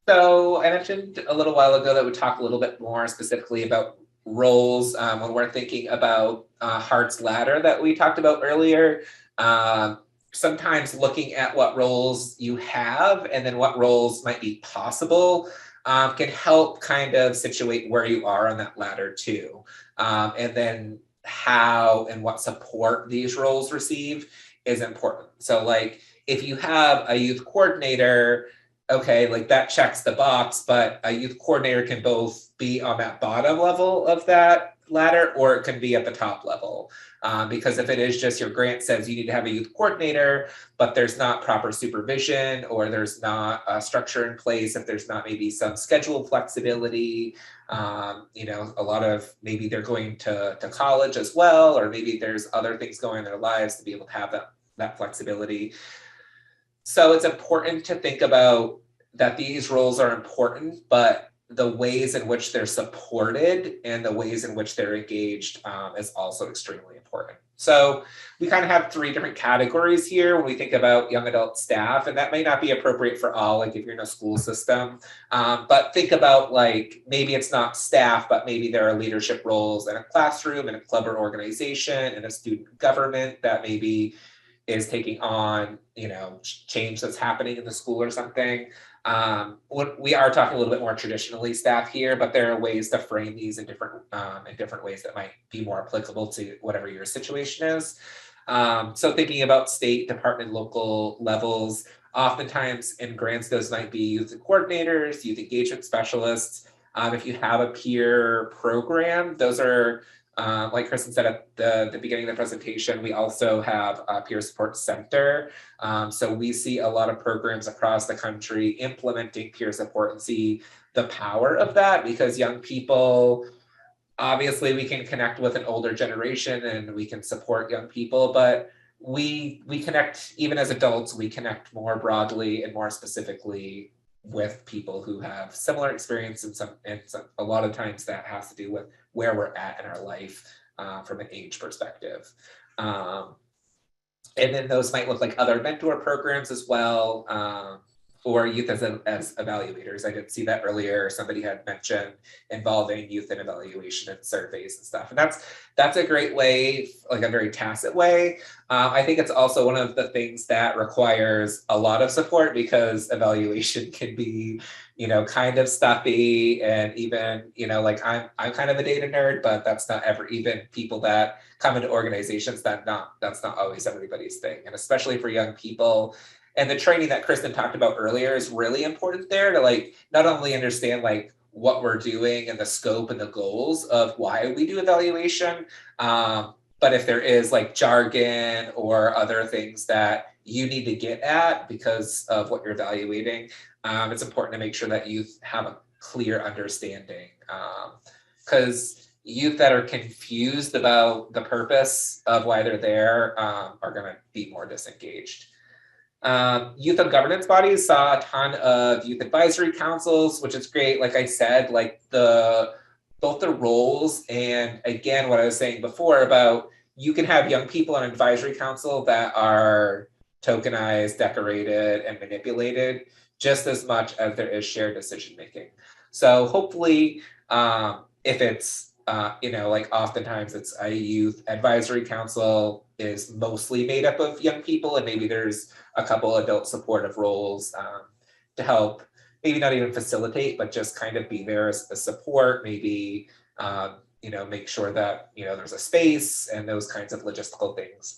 So I mentioned a little while ago that we talk a little bit more specifically about roles when we're thinking about Hart's ladder that we talked about earlier. Sometimes looking at what roles you have and then what roles might be possible can help kind of situate where you are on that ladder too. And then how and what support these roles receive is important. So like if you have a youth coordinator, okay, like that checks the box, but a youth coordinator can both be on that bottom level of that ladder, or it can be at the top level. Because if it is just your grant says you need to have a youth coordinator, but there's not proper supervision, or there's not a structure in place, if there's not maybe some schedule flexibility, you know, a lot of maybe they're going to college as well, or maybe there's other things going on in their lives to be able to have that flexibility. So it's important to think about that these roles are important, but the ways in which they're supported and the ways in which they're engaged is also extremely important. So we kind of have 3 different categories here when we think about young adult staff, and that may not be appropriate for all, like if you're in a school system, but think about like, maybe it's not staff, but maybe there are leadership roles in a classroom, in a club or organization, in a student government that maybe is taking on, you know, change that's happening in the school or something. We are talking a little bit more traditionally staff here, but there are ways to frame these in different ways that might be more applicable to whatever your situation is. So thinking about state, department, local levels, oftentimes in grants, those might be youth coordinators, youth engagement specialists. If you have a peer program, those are like Kristen said at the beginning of the presentation, we also have a peer support center. So we see a lot of programs across the country implementing peer support and see the power of that, because young people, obviously we can connect with an older generation and we can support young people, but we connect, even as adults, we connect more broadly and more specifically with people who have similar experience, and a lot of times that has to do with where we're at in our life from an age perspective. And then those might look like other mentor programs as well, or youth as evaluators. I did see that earlier. Somebody had mentioned involving youth in evaluation and surveys and stuff. And that's a great way, like a very tacit way. I think it's also one of the things that requires a lot of support, because evaluation can be, you know, kind of stuffy, and even, you know, like I'm kind of a data nerd, but that's not ever, even people that come into organizations, that's not always everybody's thing. And especially for young people, and the training that Kristen talked about earlier is really important there, to like not only understand like what we're doing and the scope and the goals of why we do evaluation, but if there is like jargon or other things that you need to get at because of what you're evaluating, it's important to make sure that youth have a clear understanding, because youth that are confused about the purpose of why they're there are going to be more disengaged. Youth and governance bodies saw a ton of youth advisory councils, which is great. Like I said, like both the roles, and again, what I was saying before about you can have young people on advisory council that are tokenized, decorated, and manipulated just as much as there is shared decision making. So hopefully, if it's you know, like oftentimes it's a youth advisory council is mostly made up of young people, and maybe there's a couple adult supportive roles to help, maybe not even facilitate, but just kind of be there as a support, maybe, you know, make sure that, you know, there's a space and those kinds of logistical things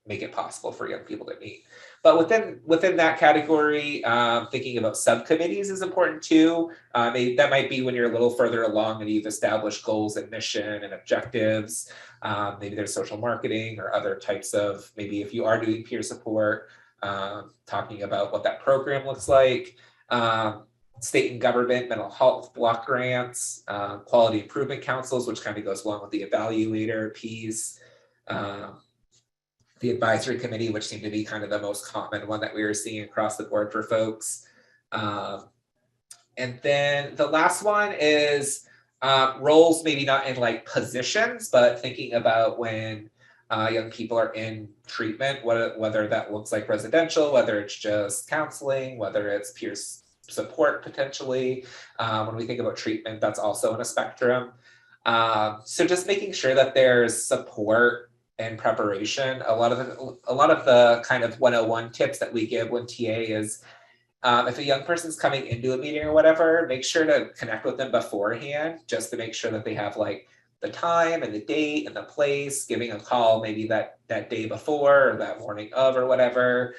make it possible for young people to meet. But within that category, thinking about subcommittees is important too. Maybe that might be when you're a little further along and you've established goals and mission and objectives. Maybe there's social marketing or other types of, maybe if you are doing peer support, talking about what that program looks like. State and government mental health block grants, quality improvement councils, which kind of goes along with the evaluator piece. The advisory committee, which seemed to be kind of the most common one that we were seeing across the board for folks. And then the last one is roles, maybe not in like positions, but thinking about when young people are in treatment, whether that looks like residential, whether it's just counseling, whether it's peer support potentially. When we think about treatment, that's also in a spectrum. So just making sure that there's support and preparation. A lot of the kind of 101 tips that we give when TA is, if a young person's coming into a meeting or whatever, make sure to connect with them beforehand, just to make sure that they have like the time and the date and the place, giving a call maybe that day before or that morning of or whatever,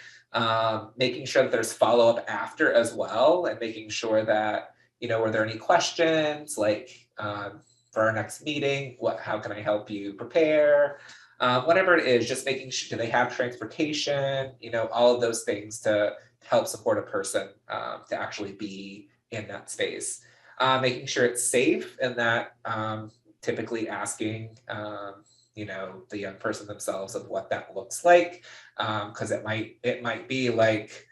making sure that there's follow-up after as well, and making sure that, you know, were there any questions like for our next meeting, how can I help you prepare? Whatever it is, just making sure, do they have transportation, you know, all of those things to help support a person to actually be in that space. Making sure it's safe, and that typically asking, you know, the young person themselves of what that looks like, because it might be like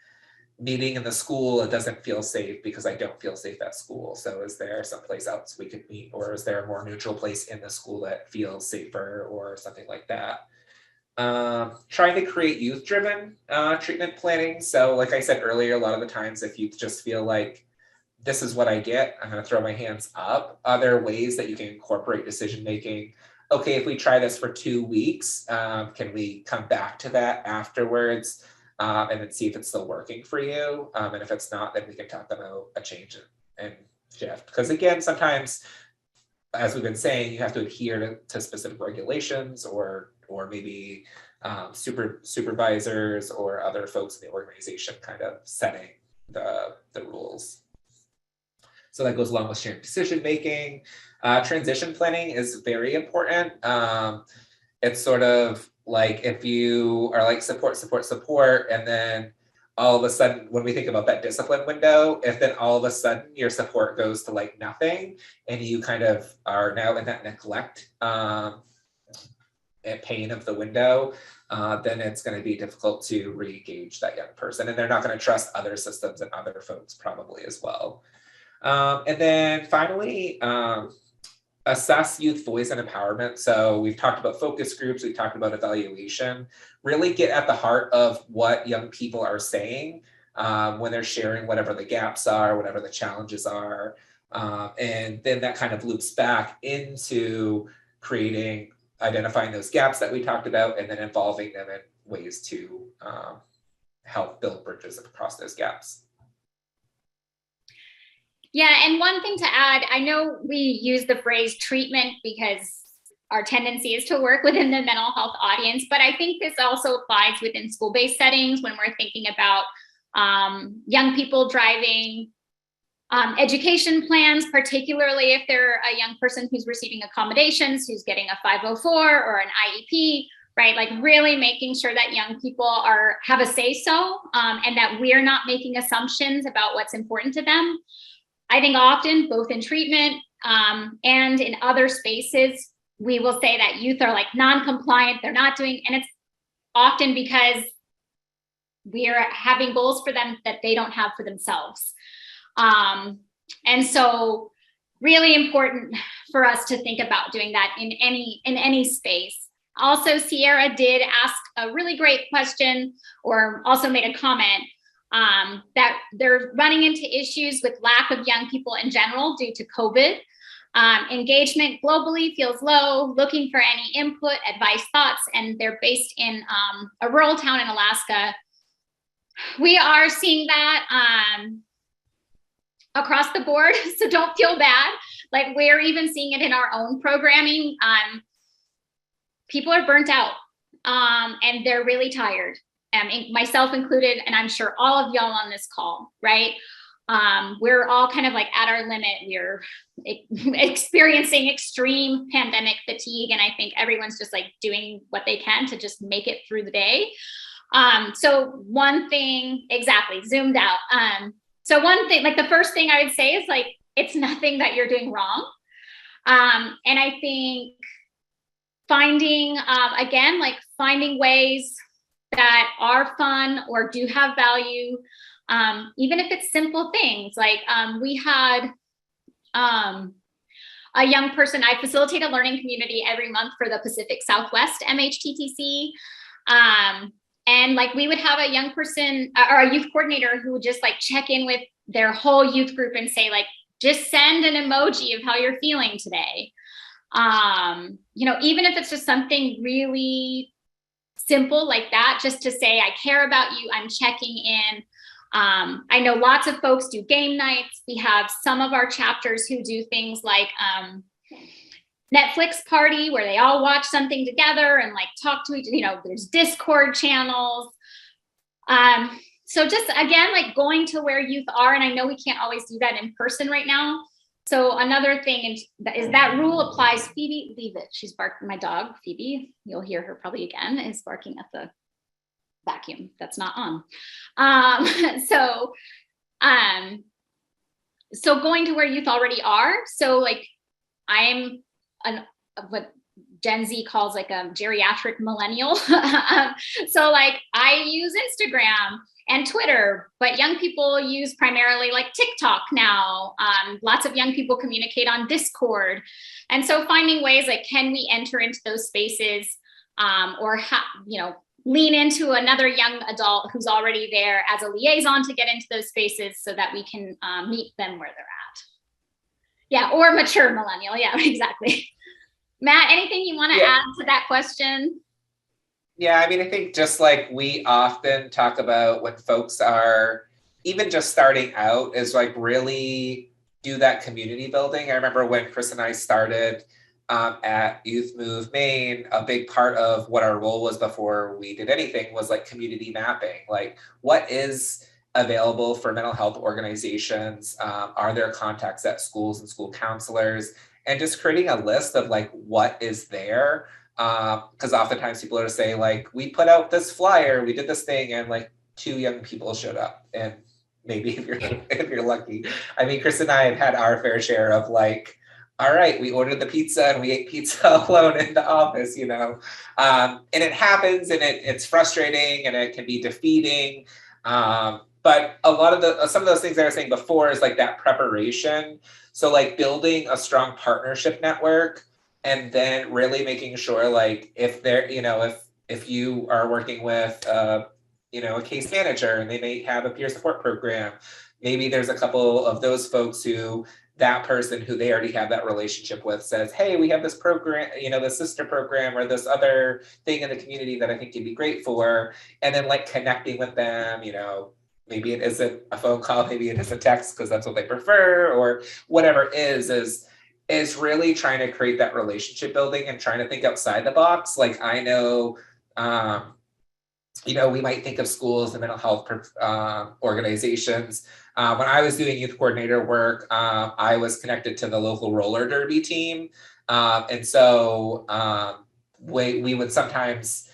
me being in the school, it doesn't feel safe because I don't feel safe at school. So is there someplace else we could meet, or is there a more neutral place in the school that feels safer or something like that? Trying to create youth-driven treatment planning. So like I said earlier, a lot of the times if youth just feel like this is what I get, I'm going to throw my hands up. Are there ways that you can incorporate decision-making? Okay, if we try this for 2 weeks, can we come back to that afterwards and then see if it's still working for you? And if it's not, then we can talk about a change and shift. Because again, sometimes, as we've been saying, you have to adhere to specific regulations or maybe supervisors or other folks in the organization kind of setting the rules. So that goes along with shared decision making. Transition planning is very important. It's sort of like if you are like support, and then all of a sudden, when we think about that discipline window, if then all of a sudden your support goes to like nothing and you kind of are now in that neglect pain of the window, then it's going to be difficult to re-engage that young person, and they're not going to trust other systems and other folks probably as well. And then finally, assess youth voice and empowerment. So we've talked about focus groups, we've talked about evaluation, really get at the heart of what young people are saying when they're sharing whatever the gaps are, whatever the challenges are. And then that kind of loops back into identifying those gaps that we talked about, and then involving them in ways to help build bridges across those gaps. Yeah, and one thing to add, I know we use the phrase treatment because our tendency is to work within the mental health audience, but I think this also applies within school-based settings when we're thinking about young people driving education plans, particularly if they're a young person who's receiving accommodations, who's getting a 504 or an IEP, right? Like really making sure that young people have a say-so and that we're not making assumptions about what's important to them. I think often, both in treatment and in other spaces, we will say that youth are like non-compliant, they're not doing, and it's often because we are having goals for them that they don't have for themselves. And so really important for us to think about doing that in any space. Also, Sierra did ask a really great question, or also made a comment that they're running into issues with lack of young people in general due to COVID. Engagement globally feels low, looking for any input, advice, thoughts, and they're based in a rural town in Alaska. We are seeing that across the board, so don't feel bad. Like we're even seeing it in our own programming. People are burnt out and they're really tired. Myself included, and I'm sure all of y'all on this call, right? We're all kind of like at our limit. We're experiencing extreme pandemic fatigue, and I think everyone's just like doing what they can to just make it through the day. So one thing, exactly, zoomed out. So one thing, like the first thing I would say is like, it's nothing that you're doing wrong. And I think finding, again, like finding ways that are fun or do have value, even if it's simple things. Like we had a young person, I facilitate a learning community every month for the Pacific Southwest MHTTC. And like we would have a young person or a youth coordinator who would just like check in with their whole youth group and say like, just send an emoji of how you're feeling today. You know, even if it's just something really simple like that, just to say, I care about you, I'm checking in. I know lots of folks do game nights. We have some of our chapters who do things like Netflix party where they all watch something together and like talk to each, you know, there's Discord channels. So just again, like going to where youth are, and I know we can't always do that in person right now. So another thing is that rule applies. Phoebe, leave it. She's barking. My dog, Phoebe, you'll hear her probably again, is barking at the vacuum that's not on. So going to where youth already are. So like I'm what Gen Z calls like a geriatric millennial. So like I use Instagram and Twitter, but young people use primarily like TikTok now. Lots of young people communicate on Discord. And so finding ways like, can we enter into those spaces or lean into another young adult who's already there as a liaison to get into those spaces so that we can meet them where they're at. Yeah, or mature millennial. Yeah, exactly. Matt, anything you want to add to that question? Yeah, I mean, I think just like we often talk about when folks are even just starting out is like really do that community building. I remember when Chris and I started at Youth Move Maine, a big part of what our role was before we did anything was like community mapping. Like, what is available for mental health organizations? Are there contacts at schools and school counselors? And just creating a list of like what is there. Because oftentimes people are saying like, we put out this flyer, we did this thing, and like 2 young people showed up. And maybe if you're lucky. I mean, Chris and I have had our fair share of like, all right, we ordered the pizza and we ate pizza alone in the office, and it happens, and it's frustrating and it can be defeating. But a lot of some of those things I was saying before is like that preparation. So like building a strong partnership network, and then really making sure like if there, if you are working with a case manager and they may have a peer support program, maybe there's a couple of those folks who that person who they already have that relationship with says, hey, we have this program, this sister program or this other thing in the community that I think you'd be great for. And then like connecting with them, maybe it isn't a phone call, maybe it is a text because that's what they prefer, or whatever it is really trying to create that relationship building and trying to think outside the box. Like I know, we might think of schools and mental health organizations. When I was doing youth coordinator work, I was connected to the local roller derby team. And so we would sometimes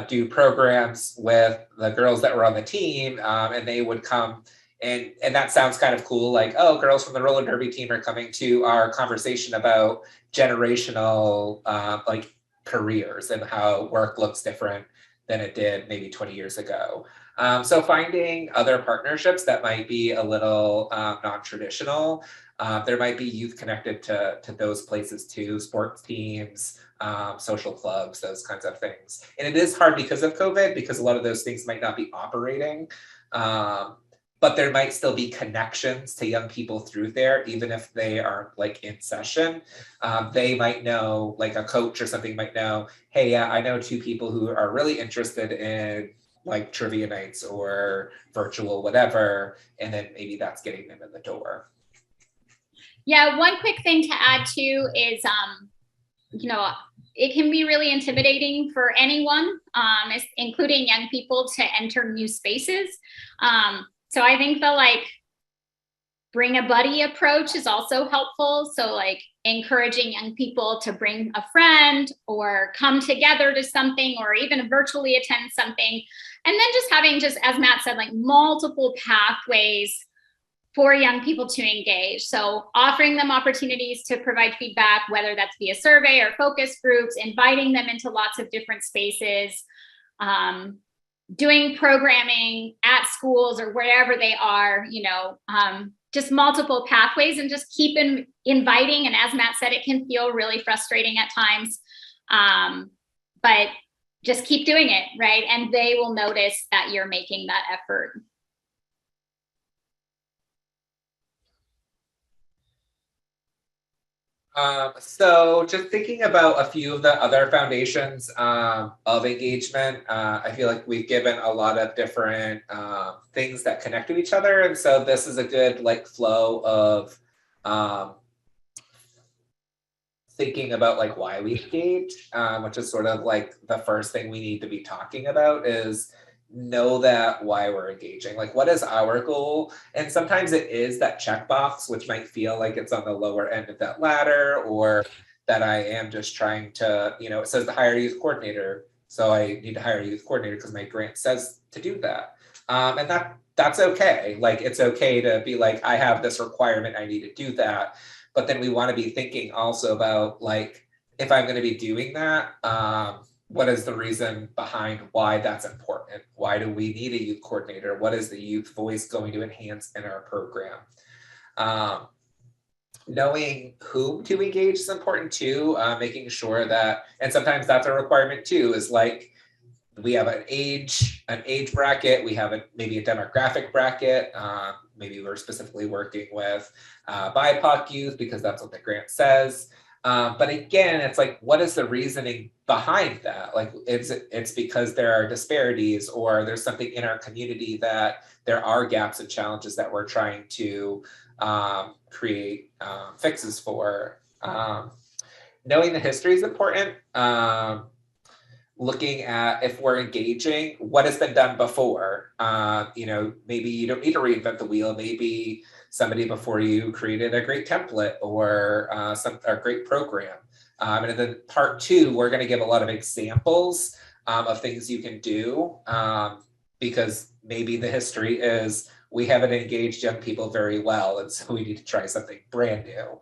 do programs with the girls that were on the team, and they would come. And that sounds kind of cool, like, oh, girls from the roller derby team are coming to our conversation about generational like careers and how work looks different than it did maybe 20 years ago. So finding other partnerships that might be a little non-traditional. There might be youth connected to those places too, sports teams, social clubs, those kinds of things. And it is hard because of COVID, because a lot of those things might not be operating. But there might still be connections to young people through there, even if they aren't like in session. They might know, like a coach or something might know, hey, yeah, I know 2 people who are really interested in like trivia nights or virtual whatever, and then maybe that's getting them in the door. Yeah, one quick thing to add too is, it can be really intimidating for anyone, including young people, to enter new spaces. So I think the like bring a buddy approach is also helpful. So like encouraging young people to bring a friend or come together to something, or even virtually attend something. And then just having, as Matt said, like multiple pathways for young people to engage. So offering them opportunities to provide feedback, whether that's via survey or focus groups, inviting them into lots of different spaces, doing programming at schools or wherever they are, just multiple pathways, and just keep inviting. And as Matt said, it can feel really frustrating at times, but just keep doing it, right? And they will notice that you're making that effort. So just thinking about a few of the other foundations of engagement, I feel like we've given a lot of different things that connect to each other. And so this is a good like flow of thinking about like why we engage, which is sort of like the first thing we need to be talking about is know that why we're engaging, like what is our goal. And sometimes it is that checkbox, which might feel like it's on the lower end of that ladder, or that I am just trying to, it says to hire a youth coordinator, so I need to hire a youth coordinator because my grant says to do that. And that's okay. Like it's okay to be like, I have this requirement, I need to do that. But then we want to be thinking also about like, if I'm going to be doing that, what is the reason behind why that's important? Why do we need a youth coordinator? What is the youth voice going to enhance in our program? Knowing whom to engage is important too, making sure that, and sometimes that's a requirement too, is like, we have an age bracket, we have maybe a demographic bracket, maybe we're specifically working with BIPOC youth because that's what the grant says. But again, it's like, what is the reasoning behind that? Like, it's because there are disparities, or there's something in our community that there are gaps and challenges that we're trying to create fixes for. Knowing the history is important. Looking at, if we're engaging, what has been done before. Maybe you don't need to reinvent the wheel. Maybe somebody before you created a great template or a great program. And then part 2, we're going to give a lot of examples of things you can do, because maybe the history is we haven't engaged young people very well, and so we need to try something brand new.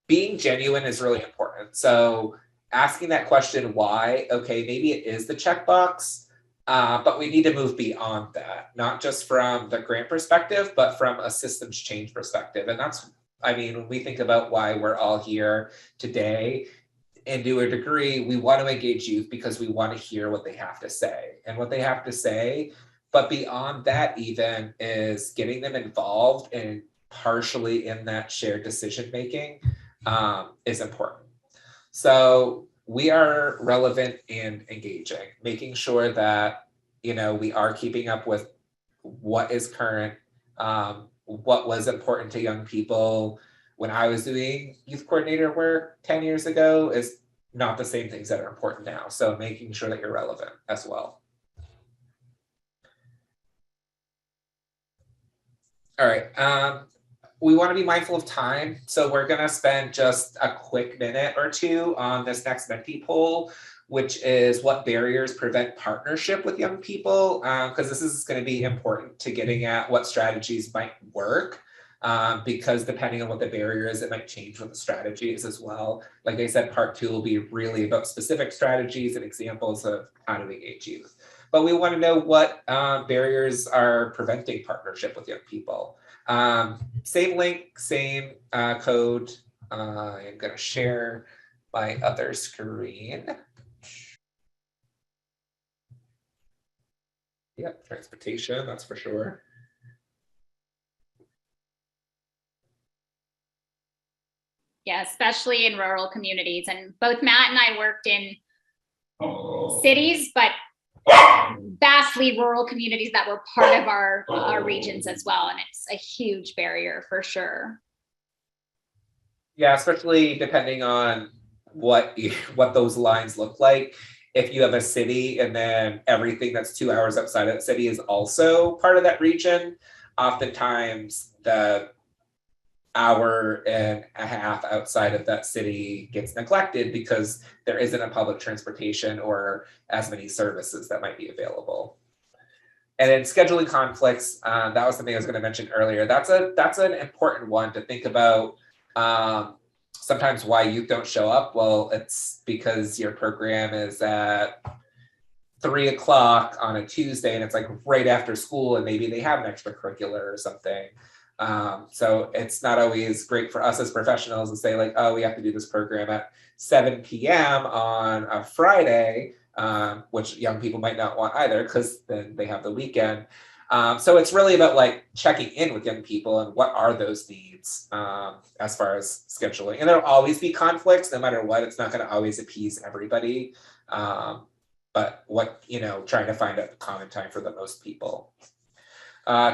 Being genuine is really important. So asking that question, why? Okay, maybe it is the checkbox, but we need to move beyond that, not just from the grant perspective, but from a systems change perspective. And that's, when we think about why we're all here today, and to a degree, we want to engage youth because we want to hear what they have to say. And what they have to say, but beyond that even, is getting them involved and partially in that shared decision making is important. So we are relevant and engaging, making sure that, we are keeping up with what is current, what was important to young people. When I was doing youth coordinator work 10 years ago is not the same things that are important now. So making sure that you're relevant as well. All right. We want to be mindful of time. So we're going to spend just a quick minute or two on this next Menti poll, which is what barriers prevent partnership with young people, because this is going to be important to getting at what strategies might work, because depending on what the barrier is, it might change what the strategy is as well. Like I said, part 2 will be really about specific strategies and examples of how to engage youth. But we want to know what barriers are preventing partnership with young people. Same link, same code. I'm going to share my other screen. Yep, transportation, that's for sure. Yeah, especially in rural communities. And both Matt and I worked in cities, but vastly rural communities that were part of our regions as well. And it's a huge barrier for sure. Yeah, especially depending on what those lines look like. If you have a city and then everything that's 2 hours outside of that city is also part of that region, oftentimes the hour and a half outside of that city gets neglected because there isn't a public transportation or as many services that might be available. And then scheduling conflicts, that was something I was going to mention earlier. That's an important one to think about. Sometimes why youth don't show up. Well, it's because your program is at 3 o'clock on a Tuesday and it's like right after school and maybe they have an extracurricular or something. So it's not always great for us as professionals to say like, oh, we have to do this program at 7 p.m. on a Friday, which young people might not want either because then they have the weekend. So it's really about like checking in with young people and what are those needs as far as scheduling. And there'll always be conflicts no matter what. It's not going to always appease everybody. But trying to find a common time for the most people.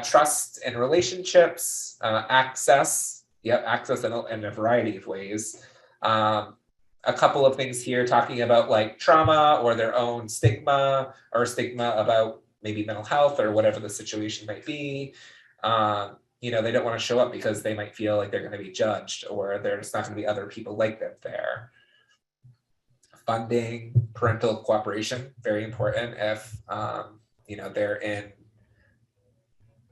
Trust and relationships, access in a variety of ways. A couple of things here talking about like trauma or their own stigma or stigma about maybe mental health or whatever the situation might be. They don't want to show up because they might feel like they're going to be judged or there's not going to be other people like them there. Funding, parental cooperation, very important if they're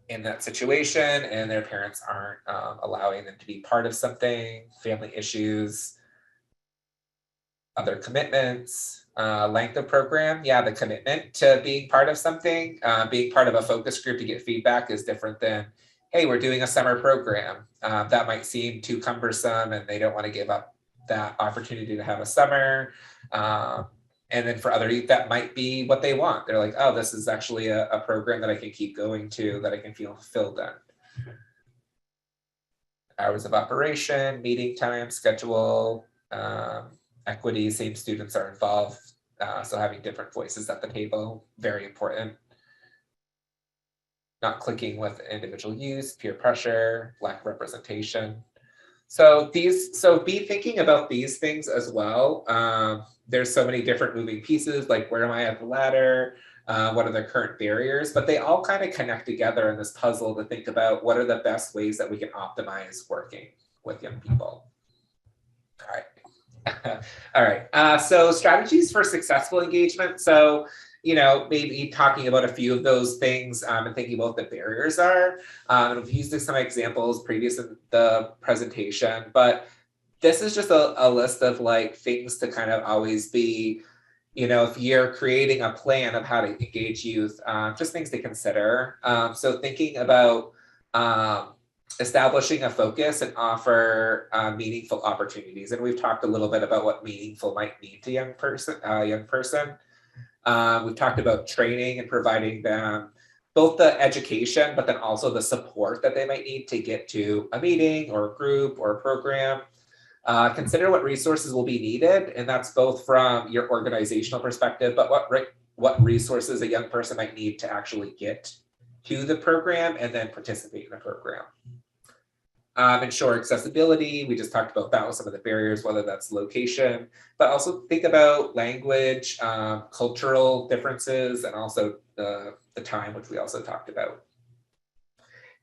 in that situation and their parents aren't allowing them to be part of something, family issues. Other commitments, length of program. Yeah, the commitment to being part of something, being part of a focus group to get feedback is different than, hey, we're doing a summer program. That might seem too cumbersome and they don't want to give up that opportunity to have a summer. And then for other youth, that might be what they want. They're like, oh, this is actually a program that I can keep going to, that I can feel fulfilled in. Hours of operation, meeting time, schedule, equity, same students are involved. So having different voices at the table, very important. Not clicking with individual use, peer pressure, lack of representation. So be thinking about these things as well. There's so many different moving pieces, like where am I at the ladder? What are the current barriers? But they all kind of connect together in this puzzle to think about what are the best ways that we can optimize working with young people. All right. All right. So strategies for successful engagement. So, maybe talking about a few of those things and thinking about what the barriers are. And we've used some examples previous in the presentation, but this is just a list of like things to kind of always be, if you're creating a plan of how to engage youth, just things to consider. So thinking about establishing a focus and offer meaningful opportunities. And we've talked a little bit about what meaningful might mean to young person. We've talked about training and providing them both the education, but then also the support that they might need to get to a meeting or a group or a program. Consider what resources will be needed, and that's both from your organizational perspective, but what resources a young person might need to actually get to the program and then participate in the program. Ensure accessibility. We just talked about that with some of the barriers, whether that's location, but also think about language, cultural differences, and also the time, which we also talked about.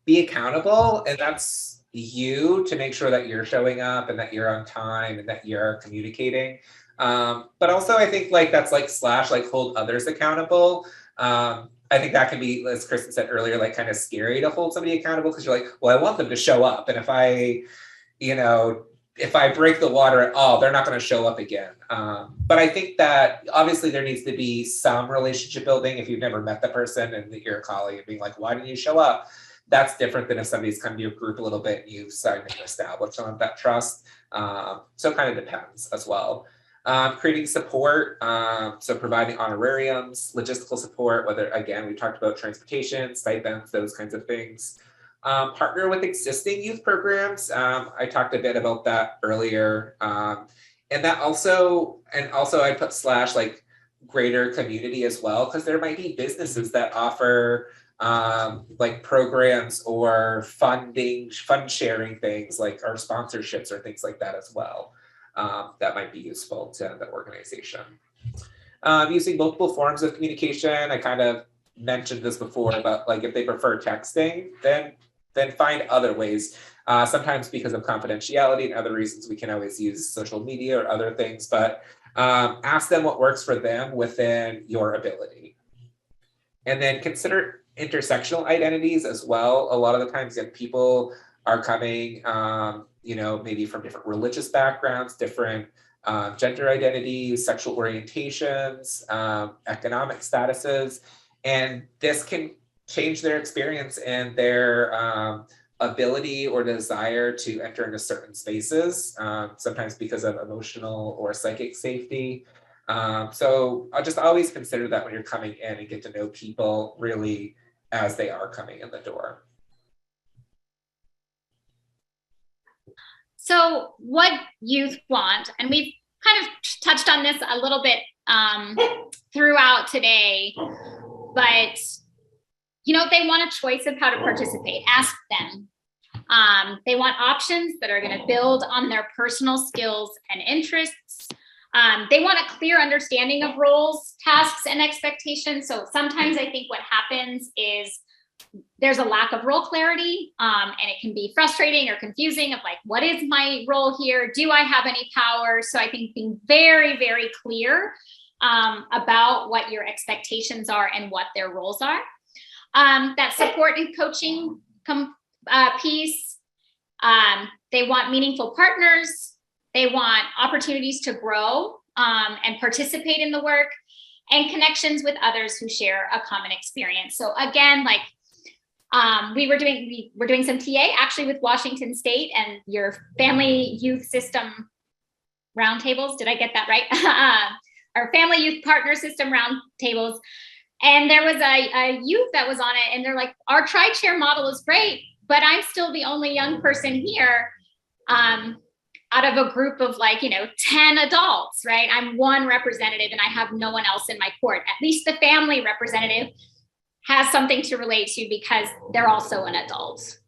Be accountable, and that's you to make sure that you're showing up and that you're on time and that you're communicating. But also I think that's / hold others accountable. I think that can be, as Kristen said earlier, kind of scary to hold somebody accountable because you're like, well, I want them to show up. And if I break the water at all, they're not going to show up again. But I think that obviously there needs to be some relationship building. If you've never met the person and you're a colleague and being like, why didn't you show up? That's different than if somebody's come to your group a little bit and you've started to establish some of that trust. So it kind of depends as well. Creating support, so providing honorariums, logistical support, whether, again, we talked about transportation, stipends, those kinds of things. Partner with existing youth programs. I talked a bit about that earlier. And that also I put / greater community as well, because there might be businesses that offer programs or fund sharing things or sponsorships or things like that as well. That might be useful to the organization. Using multiple forms of communication. I kind of mentioned this before, but if they prefer texting, then find other ways. Sometimes because of confidentiality and other reasons, we can always use social media or other things, but ask them what works for them within your ability. And then consider intersectional identities as well. A lot of the times young people are coming, maybe from different religious backgrounds, different gender identities, sexual orientations, economic statuses, and this can change their experience and their ability or desire to enter into certain spaces, sometimes because of emotional or psychic safety. So I'll just always consider that when you're coming in and get to know people really as they are coming in the door. So what youth want, and we've kind of touched on this a little bit throughout today, but they want a choice of how to participate. Ask them. They want options that are going to build on their personal skills and interests. They want a clear understanding of roles, tasks, and expectations. So sometimes I think what happens is there's a lack of role clarity, and it can be frustrating or confusing of what is my role here? Do I have any power? So I think being very, very clear about what your expectations are and what their roles are. That support and coaching piece. They want meaningful partners. They want opportunities to grow and participate in the work, and connections with others who share a common experience. So again, like we're doing some TA actually with Washington State and your family youth system roundtables. Did I get that right? Our family youth partner system roundtables. And there was a youth that was on it, and they're like, our tri-chair model is great, but I'm still the only young person here out of a group of 10 adults, right? I'm one representative and I have no one else in my court. At least the family representative has something to relate to because they're also an adult.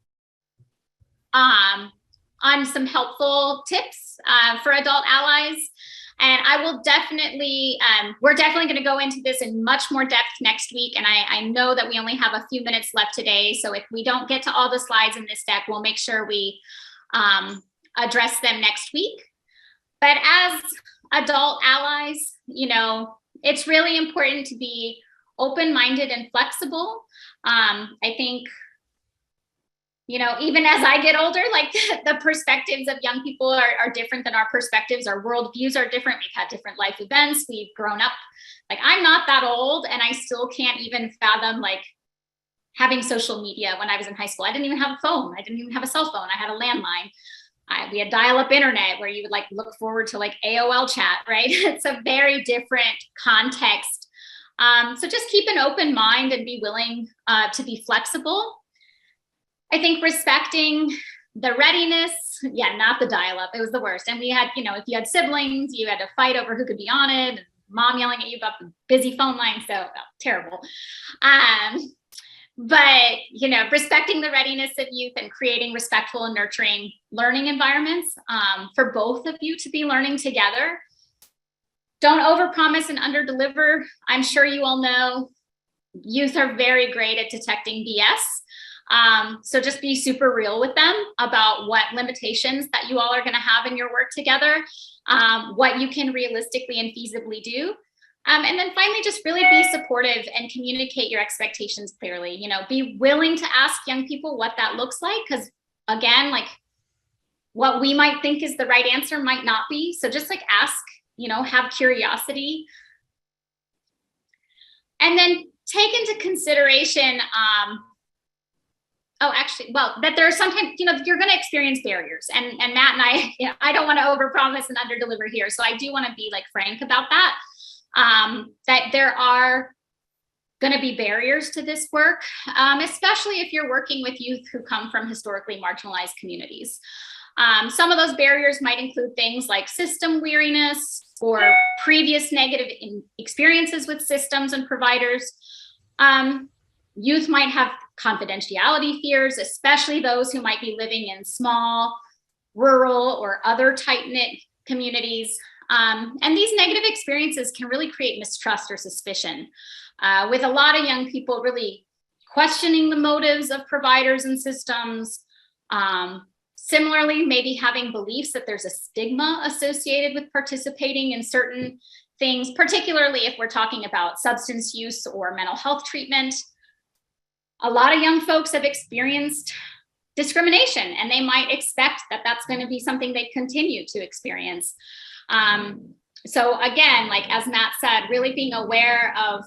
On some helpful tips for adult allies. And I will definitely, we're definitely going to go into this in much more depth next week. And I know that we only have a few minutes left today. So if we don't get to all the slides in this deck, we'll make sure we address them next week. But as adult allies, it's really important to be open-minded and flexible. I think, even as I get older, like the perspectives of young people are different than our perspectives. Our worldviews are different. We've had different life events. We've grown up. Like, I'm not that old, and I still can't even fathom having social media when I was in high school. I didn't even have a phone. I didn't even have a cell phone. I had a landline. We had dial-up internet where you would look forward to AOL chat, right? It's a very different context. So just keep an open mind and be willing to be flexible. I think respecting the readiness, not the dial-up, it was the worst. And we had, if you had siblings, you had to fight over who could be on it, and mom yelling at you about the busy phone line, so terrible. But, respecting the readiness of youth and creating respectful and nurturing learning environments for both of you to be learning together. Don't overpromise and underdeliver. I'm sure you all know youth are very great at detecting BS. So just be super real with them about what limitations that you all are going to have in your work together, what you can realistically and feasibly do. And then finally, just really be supportive and communicate your expectations clearly. Be willing to ask young people what that looks like, because again, what we might think is the right answer might not be. So just ask, have curiosity. And then take into consideration, that there are sometimes, you're going to experience barriers. And Matt and I don't want to overpromise and underdeliver here. So I do want to be frank about that. That there are going to be barriers to this work, especially if you're working with youth who come from historically marginalized communities. Some of those barriers might include things like system weariness or previous negative experiences with systems and providers. Youth might have confidentiality fears, especially those who might be living in small, rural, or other tight-knit communities. And these negative experiences can really create mistrust or suspicion, with a lot of young people really questioning the motives of providers and systems. Similarly, maybe having beliefs that there's a stigma associated with participating in certain things, particularly if we're talking about substance use or mental health treatment. A lot of young folks have experienced discrimination, and they might expect that that's going to be something they continue to experience. So again, as Matt said, really being aware of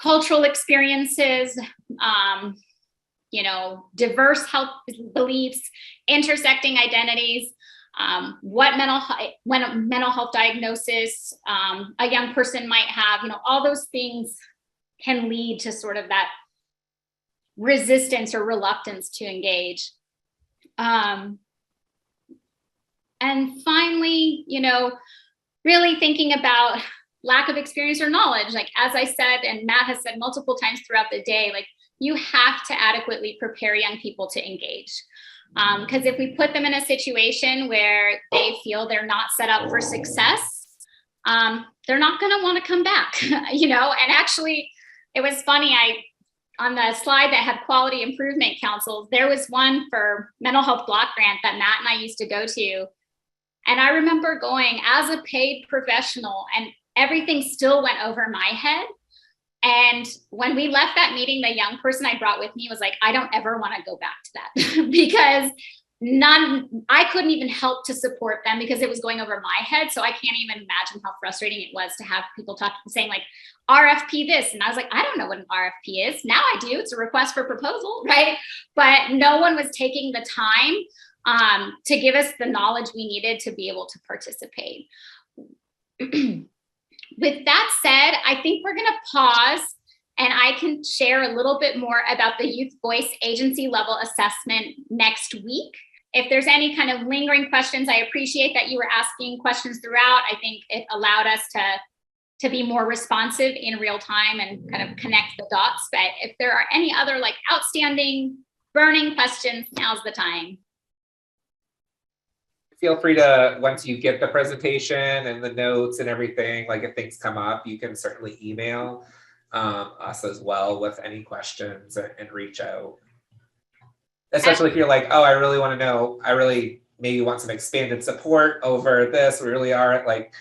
cultural experiences, diverse health beliefs, intersecting identities, what mental health diagnosis a young person might have, all those things can lead to sort of that resistance or reluctance to engage. And finally, really thinking about lack of experience or knowledge. As I said, and Matt has said multiple times throughout the day, you have to adequately prepare young people to engage. Because if we put them in a situation where they feel they're not set up for success, they're not going to want to come back, and actually it was funny. On the slide that had quality improvement councils, there was one for mental health block grant that Matt and I used to go to. And I remember going as a paid professional, and everything still went over my head. And when we left that meeting, the young person I brought with me was like, I don't ever want to go back to that because I couldn't even help to support them because it was going over my head. So I can't even imagine how frustrating it was to have people saying like RFP this. And I was like, I don't know what an RFP is. Now I do. It's a request for proposal, right? But no one was taking the time to give us the knowledge we needed to be able to participate. With that said, I think we're going to pause and I can share a little bit more about the Youth Voice agency level assessment next week. If there's any kind of lingering questions, I appreciate that you were asking questions throughout. I think it allowed us to be more responsive in real time and kind of connect the dots. But if there are any other like outstanding burning questions, now's the time. Feel free to, once you get the presentation and the notes and everything, like if things come up, you can certainly email us as well with any questions and reach out. Especially if you're like, oh, I really want to know, I really maybe want some expanded support over this. We really are at like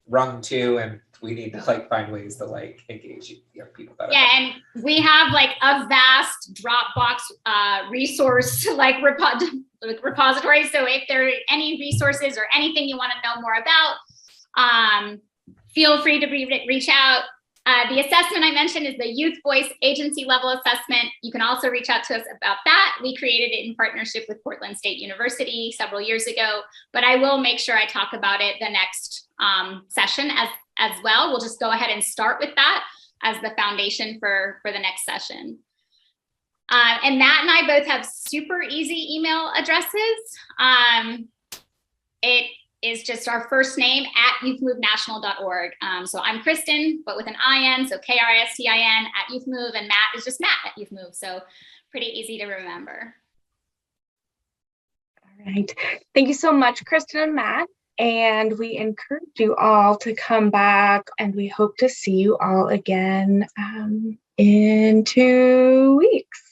rung 2 and we need to like find ways to like engage young people better. Yeah, and we have like a vast Dropbox resource like repository. So if there are any resources or anything you want to know more about, feel free to reach out. The assessment I mentioned is the Youth Voice agency level assessment. You can also reach out to us about that. We created it in partnership with Portland State University several years ago, but I will make sure I talk about it the next session as well. We'll just go ahead and start with that as the foundation for the next session. And Matt and I both have super easy email addresses. It is just our first name at youthmovenational.org. So I'm Kristen, but with an IN, so KRISTIN at YouthMove, and Matt is just Matt at YouthMove. So pretty easy to remember. All right. Thank you so much, Kristen and Matt. And we encourage you all to come back, and we hope to see you all again in 2 weeks.